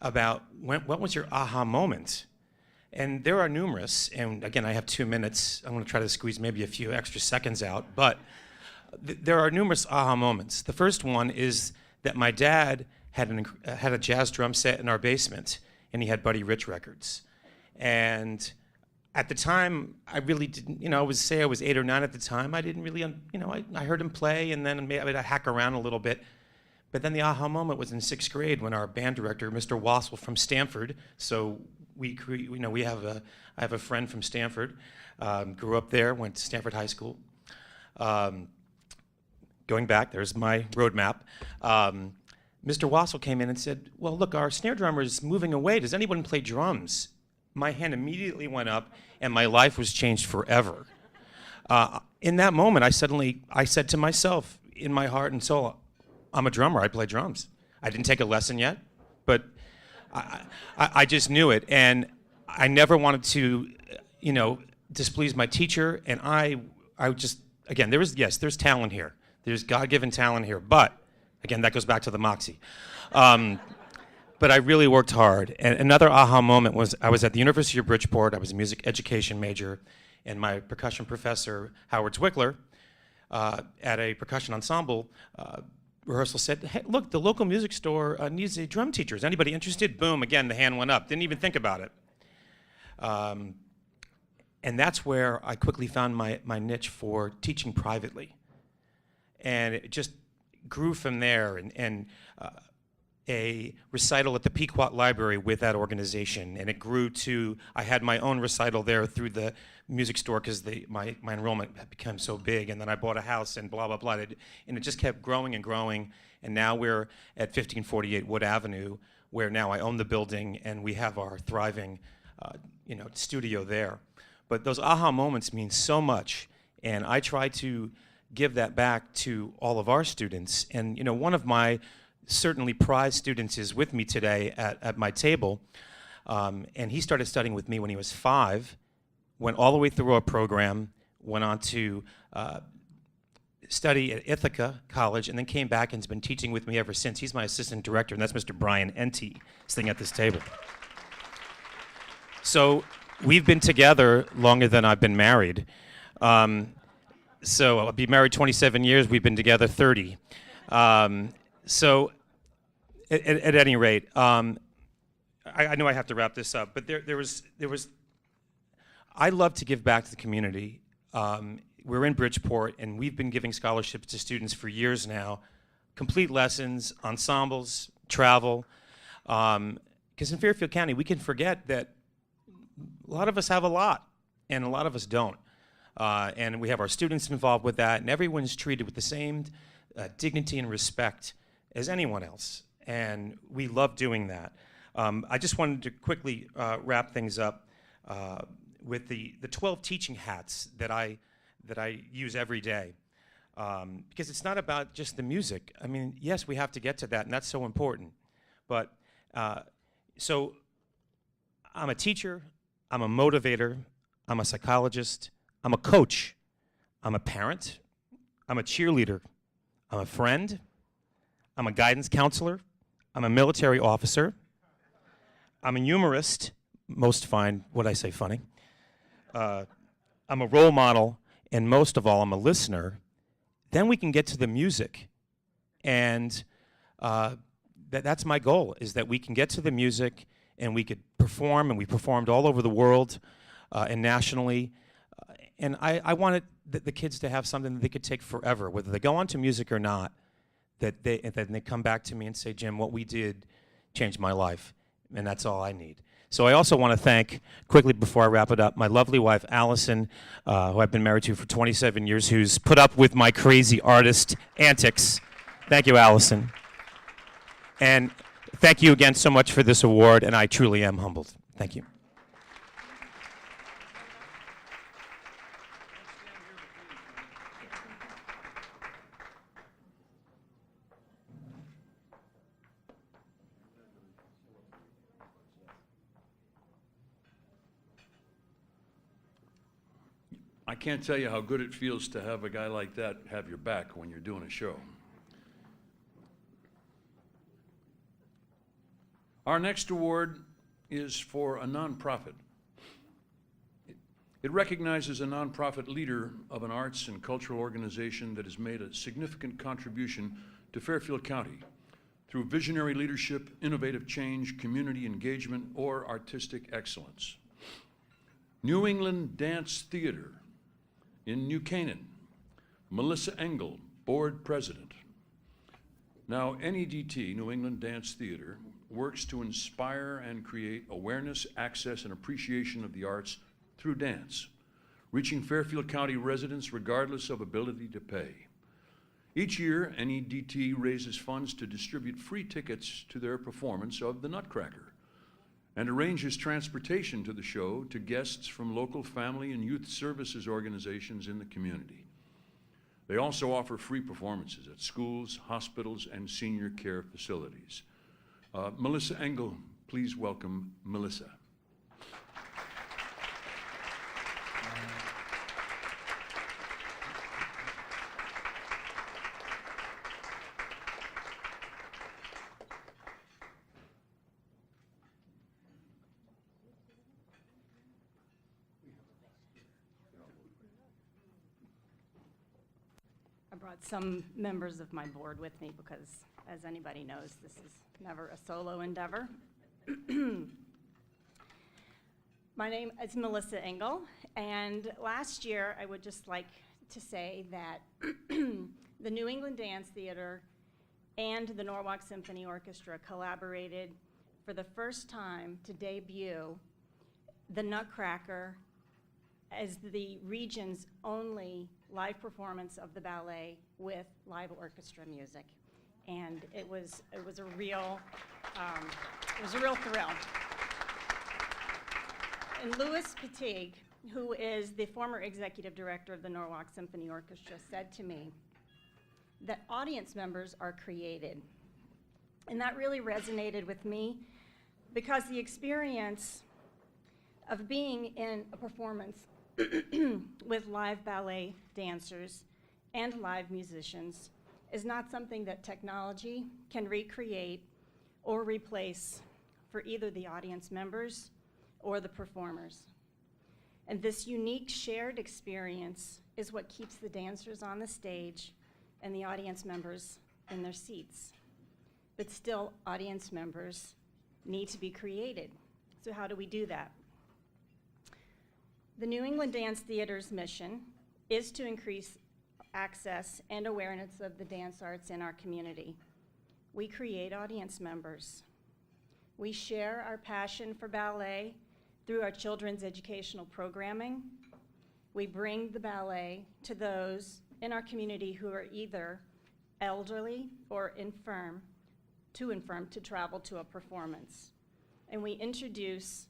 about what was your aha moment? And there are numerous, and again, I have 2 minutes. I'm going to try to squeeze maybe a few extra seconds out, but there are numerous aha moments. The first one is that my dad had a jazz drum set in our basement, and he had Buddy Rich records. And at the time, I really didn't, I was 8 or 9 at the time. I didn't really, I heard him play, and then I'd hack around a little bit. But then the aha moment was in 6th grade when our band director, Mr. Wassel from Stanford, so I have a friend from Stanford, grew up there, went to Stanford High School. Going back, there's my roadmap. Mr. Wassel came in and said, well, look, our snare drummer is moving away. Does anyone play drums? My hand immediately went up, and my life was changed forever. In that moment, I said to myself, in my heart and soul, I'm a drummer. I play drums. I didn't take a lesson yet, but I just knew it, and I never wanted to, displease my teacher. And I just, again, there's talent here. There's God-given talent here, but again, that goes back to the moxie. But I really worked hard. And another aha moment was I was at the University of Bridgeport. I was a music education major, and my percussion professor, Howard Zwickler, at a percussion ensemble rehearsal said, hey, look, the local music store needs a drum teacher. Is anybody interested? Boom, again, the hand went up. Didn't even think about it. And that's where I quickly found my niche for teaching privately. And it just grew from there, and a recital at the Pequot Library with that organization, and it grew to, I had my own recital there through the music store because my enrollment had become so big, and then I bought a house and blah, blah, blah, and it just kept growing and growing, and now we're at 1548 Wood Avenue, where now I own the building, and we have our thriving studio there. But those aha moments mean so much, and I try to give that back to all of our students. And one of my certainly prized students is with me today at my table, and he started studying with me when he was 5. went all the way through our program, went on to study at Ithaca College, and then came back and has been teaching with me ever since. He's my assistant director, and that's Mr. Brian Enty, sitting at this table. So we've been together longer than I've been married. So I'll be married 27 years. We've been together 30. So at any rate, I know I have to wrap this up, but there was. I love to give back to the community. We're in Bridgeport, and we've been giving scholarships to students for years now, complete lessons, ensembles, travel. Because in Fairfield County, we can forget that a lot of us have a lot, and a lot of us don't. And we have our students involved with that, and everyone's treated with the same dignity and respect as anyone else. And we love doing that. I just wanted to quickly wrap things up with the 12 teaching hats that I use every day. Because it's not about just the music. I mean, yes, we have to get to that, and that's so important. But so I'm a teacher, I'm a motivator, I'm a psychologist, I'm a coach, I'm a parent, I'm a cheerleader, I'm a friend, I'm a guidance counselor, I'm a military officer, I'm a humorist, most find what I say funny, I'm a role model, and most of all, I'm a listener. Then we can get to the music. And that's my goal, is that we can get to the music and we could perform, and we performed all over the world and nationally. And I wanted the kids to have something that they could take forever, whether they go on to music or not, that they come back to me and say, Jim, what we did changed my life, and that's all I need. So I also want to thank, quickly before I wrap it up, my lovely wife, Allison, who I've been married to for 27 years, who's put up with my crazy artist antics. Thank you, Allison. And thank you again so much for this award, and I truly am humbled. Thank you. I can't tell you how good it feels to have a guy like that have your back when you're doing a show. Our next award is for a nonprofit. It recognizes a nonprofit leader of an arts and cultural organization that has made a significant contribution to Fairfield County through visionary leadership, innovative change, community engagement, or artistic excellence. New England Dance Theater in New Canaan, Melissa Engel, board president. Now, NEDT, New England Dance Theater, works to inspire and create awareness, access, and appreciation of the arts through dance, reaching Fairfield County residents regardless of ability to pay. Each year, NEDT raises funds to distribute free tickets to their performance of The Nutcracker, and arranges transportation to the show to guests from local family and youth services organizations in the community. They also offer free performances at schools, hospitals, and senior care facilities. Melissa Engel, please welcome Melissa. I brought some members of my board with me because, as anybody knows, this is never a solo endeavor. My name is Melissa Engel, and last year I would just like to say that the New England Dance Theater and the Norwalk Symphony Orchestra collaborated for the first time to debut The Nutcracker as the region's only live performance of the ballet with live orchestra music, and it was a real thrill. And Louis Petigue, who is the former executive director of the Norwalk Symphony Orchestra, said to me that audience members are created, and that really resonated with me because the experience of being in a performance with live ballet dancers and live musicians is not something that technology can recreate or replace for either the audience members or the performers. And this unique shared experience is what keeps the dancers on the stage and the audience members in their seats. But still, audience members need to be created. So how do we do that? The New England Dance Theater's mission is to increase access and awareness of the dance arts in our community. We create audience members. We share our passion for ballet through our children's educational programming. We bring the ballet to those in our community who are either elderly or too infirm to travel to a performance. And we introduce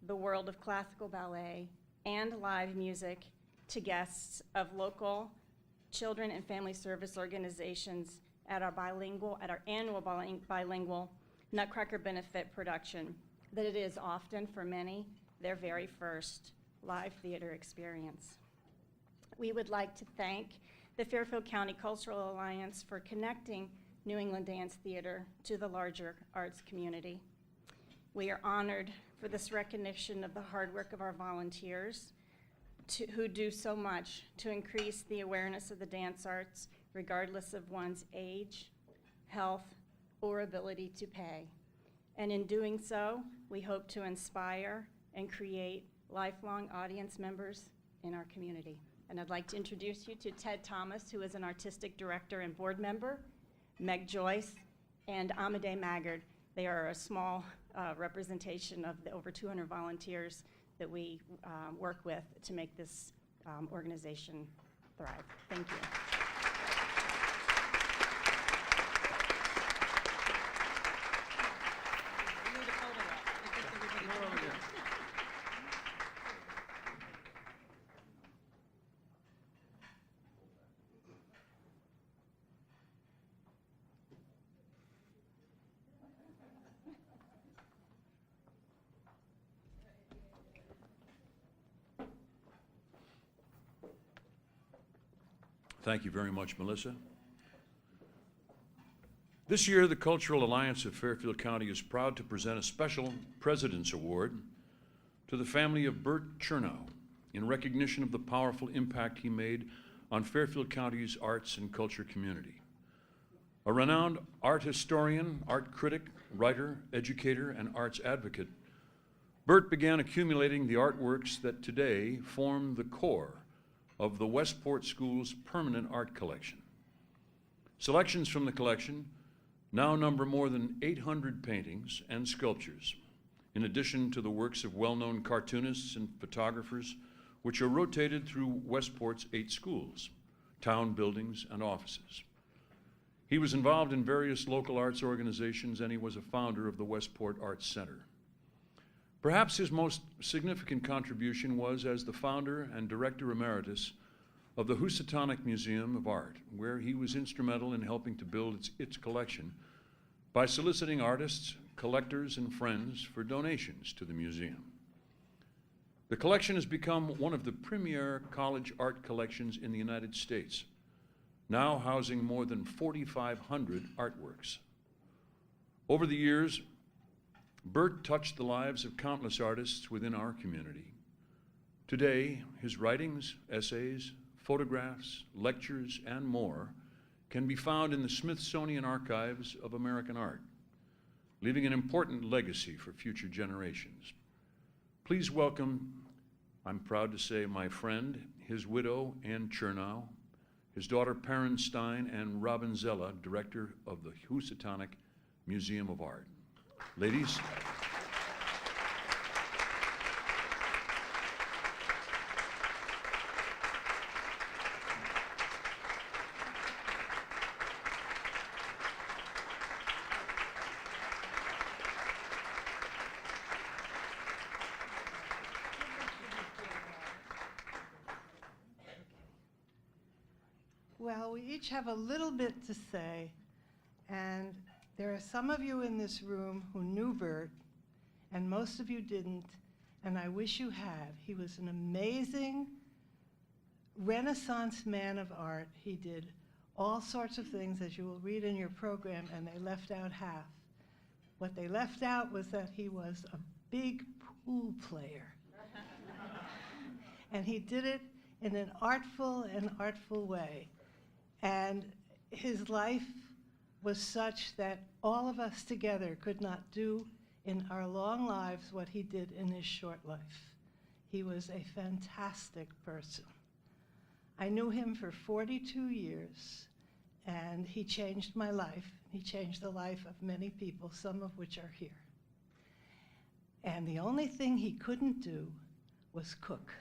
the world of classical ballet and live music to guests of local children and family service organizations at our annual bilingual Nutcracker benefit production, that it is often for many their very first live theater experience. We would like to thank the Fairfield County Cultural Alliance for connecting New England Dance Theater to the larger arts community. We are honored for this recognition of the hard work of our volunteers who do so much to increase the awareness of the dance arts, regardless of one's age, health, or ability to pay. And in doing so, we hope to inspire and create lifelong audience members in our community. And I'd like to introduce you to Ted Thomas, who is an artistic director and board member, Meg Joyce, and Amadei Maggard. They are a small representation of the over 200 volunteers that we work with to make this organization thrive. Thank you. Thank you very much, Melissa. This year, the Cultural Alliance of Fairfield County is proud to present a special President's Award to the family of Bert Chernow in recognition of the powerful impact he made on Fairfield County's arts and culture community. A renowned art historian, art critic, writer, educator, and arts advocate, Bert began accumulating the artworks that today form the core of the Westport School's permanent art collection. Selections from the collection now number more than 800 paintings and sculptures, in addition to the works of well-known cartoonists and photographers, which are rotated through Westport's 8 schools, town buildings, and offices. He was involved in various local arts organizations, and he was a founder of the Westport Arts Center. Perhaps his most significant contribution was as the founder and director emeritus of the Housatonic Museum of Art, where he was instrumental in helping to build its collection by soliciting artists, collectors, and friends for donations to the museum. The collection has become one of the premier college art collections in the United States, now housing more than 4,500 artworks. Over the years, Bert touched the lives of countless artists within our community. Today, his writings, essays, photographs, lectures, and more can be found in the Smithsonian Archives of American Art, leaving an important legacy for future generations. Please welcome, I'm proud to say, my friend, his widow, Ann Chernow, his daughter, Perrin Stein, and Robin Zella, director of the Housatonic Museum of Art. Ladies. Well, we each have a little bit to say, and there are some of you in this room who knew Bert, and most of you didn't, and I wish you had. He was an amazing Renaissance man of art. He did all sorts of things, as you will read in your program, and they left out half. What they left out was that he was a big pool player. And he did it in an artful way. And his life was such that all of us together could not do in our long lives what he did in his short life. He was a fantastic person. I knew him for 42 years, and he changed my life. He changed the life of many people, some of which are here. And the only thing he couldn't do was cook.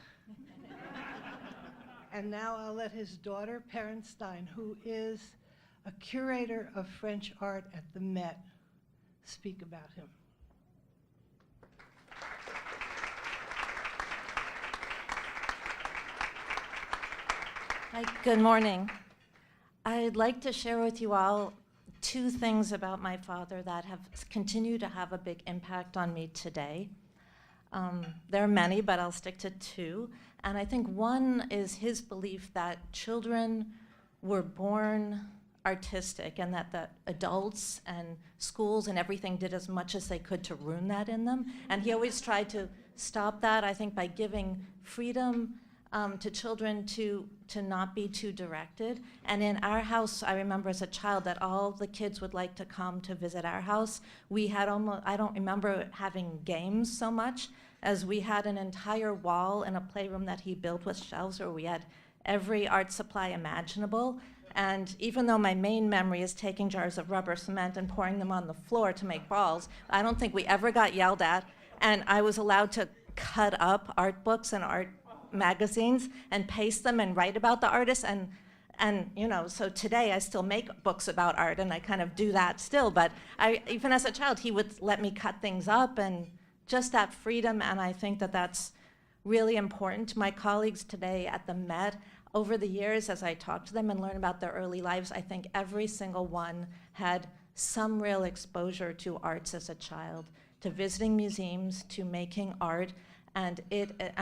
And now I'll let his daughter, Perrin Stein, who is a curator of French art at the Met, speak about him. Hi, good morning. I'd like to share with you all two things about my father that have continued to have a big impact on me today. There are many, but I'll stick to two. And I think one is his belief that children were born artistic and that the adults and schools and everything did as much as they could to ruin that in them. And he always tried to stop that, I think, by giving freedom to children to not be too directed. And in our house, I remember as a child that all the kids would like to come to visit our house. We had I don't remember having games so much as we had an entire wall in a playroom that he built with shelves where we had every art supply imaginable. And even though my main memory is taking jars of rubber cement and pouring them on the floor to make balls, I don't think we ever got yelled at. And I was allowed to cut up art books and art magazines and paste them and write about the artists. And you know, so today I still make books about art and I kind of do that still. But even as a child, he would let me cut things up and just that freedom. And I think that that's really important to my colleagues today at the Met. Over the years, as I talk to them and learn about their early lives, I think every single one had some real exposure to arts as a child, to visiting museums, to making art. And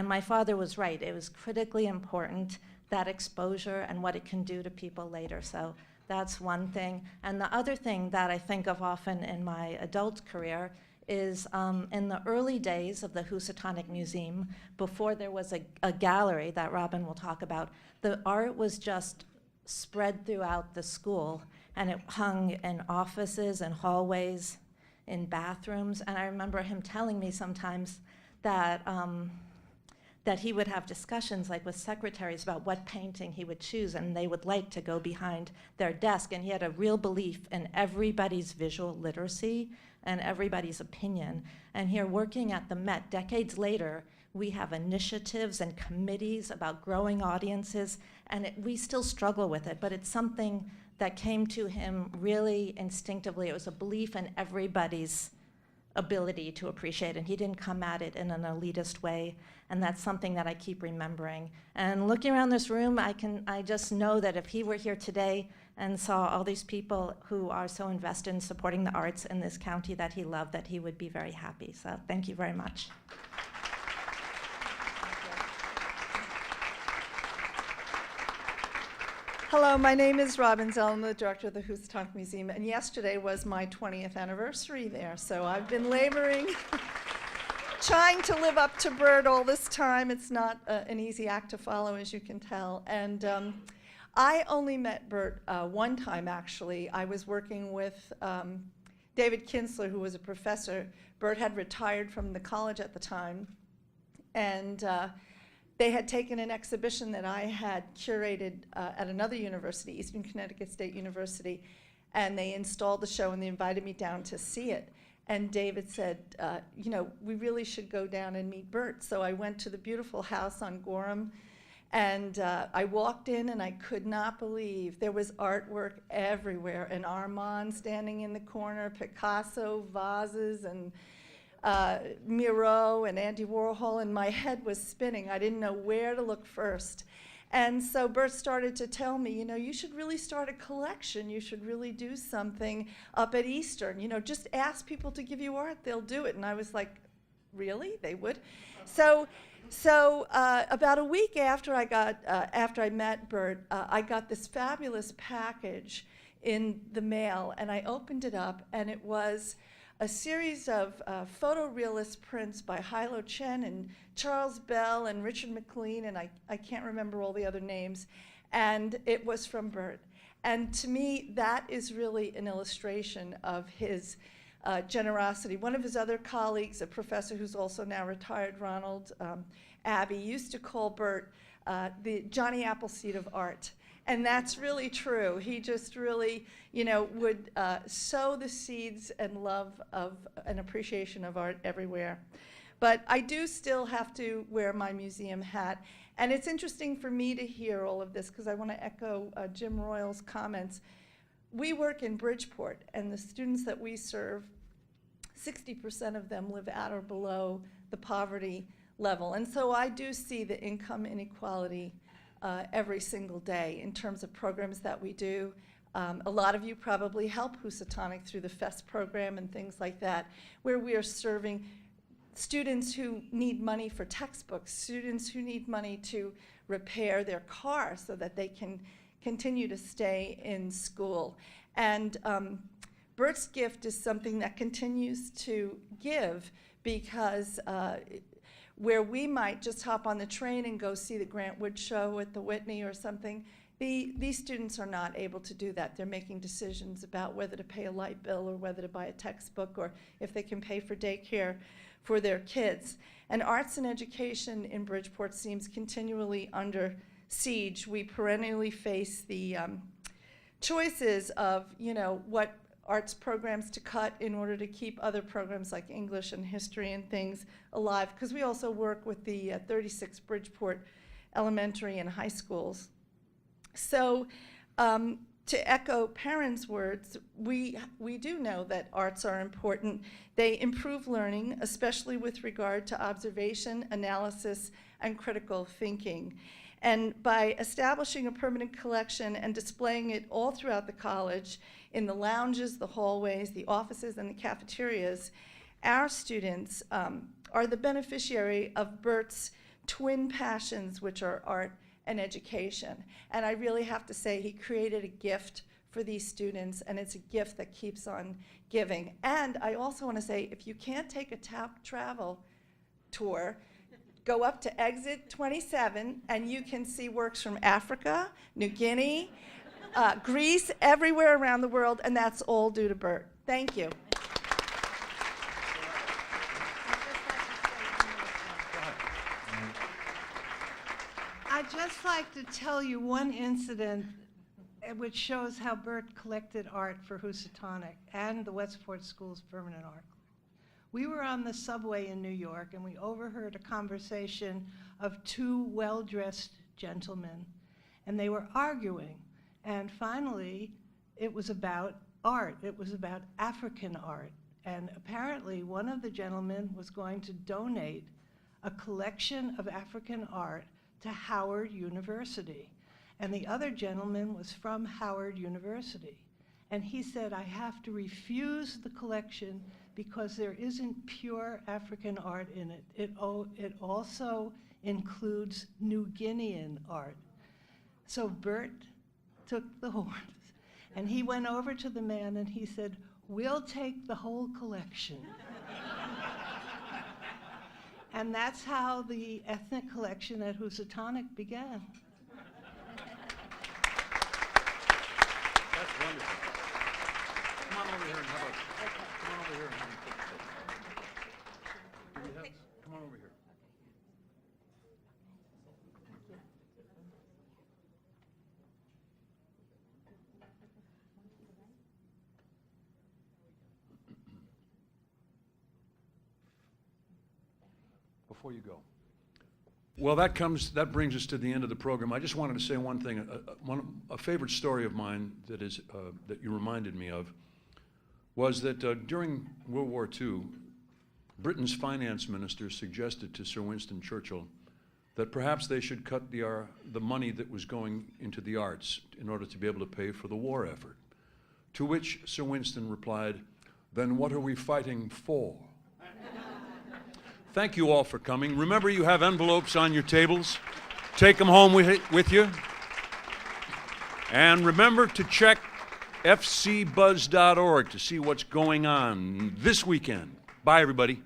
my father was right. It was critically important, that exposure and what it can do to people later. So that's one thing. And the other thing that I think of often in my adult career is in the early days of the Housatonic Museum, before there was a gallery that Robin will talk about, the art was just spread throughout the school, and it hung in offices and hallways, in bathrooms. And I remember him telling me sometimes that that he would have discussions like with secretaries about what painting he would choose, and they would like to go behind their desk. And he had a real belief in everybody's visual literacy and everybody's opinion. And here, working at the Met decades later, we have initiatives and committees about growing audiences, and we still struggle with it, but it's something that came to him really instinctively. It was a belief in everybody's ability to appreciate, and he didn't come at it in an elitist way, and that's something that I keep remembering. And looking around this room, I just know that if he were here today and saw all these people who are so invested in supporting the arts in this county that he loved, that he would be very happy. So thank you very much. Hello, my name is Robin Tauck. I'm the director of the Housatonic Museum, and yesterday was my 20th anniversary there, so I've been laboring, trying to live up to Bert all this time. It's not an easy act to follow, as you can tell. And I only met Bert one time, actually. I was working with David Kinsler, who was a professor. Bert had retired from the college at the time, and they had taken an exhibition that I had curated at another university, Eastern Connecticut State University, and they installed the show and they invited me down to see it. And David said, you know, we really should go down and meet Bert. So I went to the beautiful house on Gorham, and I walked in and I could not believe there was artwork everywhere, and Armand standing in the corner, Picasso, vases, and Miro and Andy Warhol, and my head was spinning. I didn't know where to look first. And so Bert started to tell me, you know, you should really start a collection. You should really do something up at Eastern. You know, just ask people to give you art, they'll do it. And I was like, really? They would? So about a week after I met Bert, I got this fabulous package in the mail, and I opened it up, and it was a series of photorealist prints by Hilo Chen and Charles Bell and Richard McLean, and I can't remember all the other names, and it was from Bert. And to me, that is really an illustration of his generosity. One of his other colleagues, a professor who's also now retired, Ronald Abbey, used to call Bert the Johnny Appleseed of art. And that's really true. He just really, would sow the seeds and love of an appreciation of art everywhere. But I do still have to wear my museum hat. And it's interesting for me to hear all of this because I want to echo Jim Royal's comments. We work in Bridgeport, and the students that we serve, 60% of them live at or below the poverty level. And so I do see the income inequality every single day in terms of programs that we do. A lot of you probably help Housatonic through the FEST program and things like that, where we are serving students who need money for textbooks, students who need money to repair their car so that they can continue to stay in school. And Bert's gift is something that continues to give because where we might just hop on the train and go see the Grant Wood show at the Whitney or something, these students are not able to do that. They're making decisions about whether to pay a light bill or whether to buy a textbook or if they can pay for daycare for their kids. And arts and education in Bridgeport seems continually under siege. We perennially face the choices of, what arts programs to cut in order to keep other programs like English and history and things alive, because we also work with the 36 Bridgeport elementary and high schools. So to echo parents' words, we do know that arts are important. They improve learning, especially with regard to observation, analysis, and critical thinking. And by establishing a permanent collection and displaying it all throughout the college, in the lounges, the hallways, the offices, and the cafeterias, our students are the beneficiary of Bert's twin passions, which are art and education. And I really have to say, he created a gift for these students, and it's a gift that keeps on giving. And I also want to say, if you can't take a Tauck travel tour, go up to exit 27, and you can see works from Africa, New Guinea, Greece, everywhere around the world, and that's all due to Bert. Thank you. I'd just like to tell you one incident which shows how Bert collected art for Housatonic and the Westport School's Permanent Art. We were on the subway in New York, and we overheard a conversation of two well-dressed gentlemen, and they were arguing. And finally, it was about art. It was about African art. And apparently, one of the gentlemen was going to donate a collection of African art to Howard University. And the other gentleman was from Howard University. And he said, I have to refuse the collection because there isn't pure African art in it. It also includes New Guinean art. So Bert took the horns, and he went over to the man and he said, we'll take the whole collection. And that's how the ethnic collection at Housatonic began. That's wonderful. Come on over here and have a, come on over here and have a picture. Come on over here. Before you go. Well, that brings us to the end of the program. I just wanted to say one thing. A favorite story of mine that you reminded me of was that during World War II, Britain's finance minister suggested to Sir Winston Churchill that perhaps they should cut the money that was going into the arts in order to be able to pay for the war effort. To which Sir Winston replied, "Then what are we fighting for?" Thank you all for coming. Remember, you have envelopes on your tables. Take them home with you. And remember to check fcbuzz.org to see what's going on this weekend. Bye, everybody.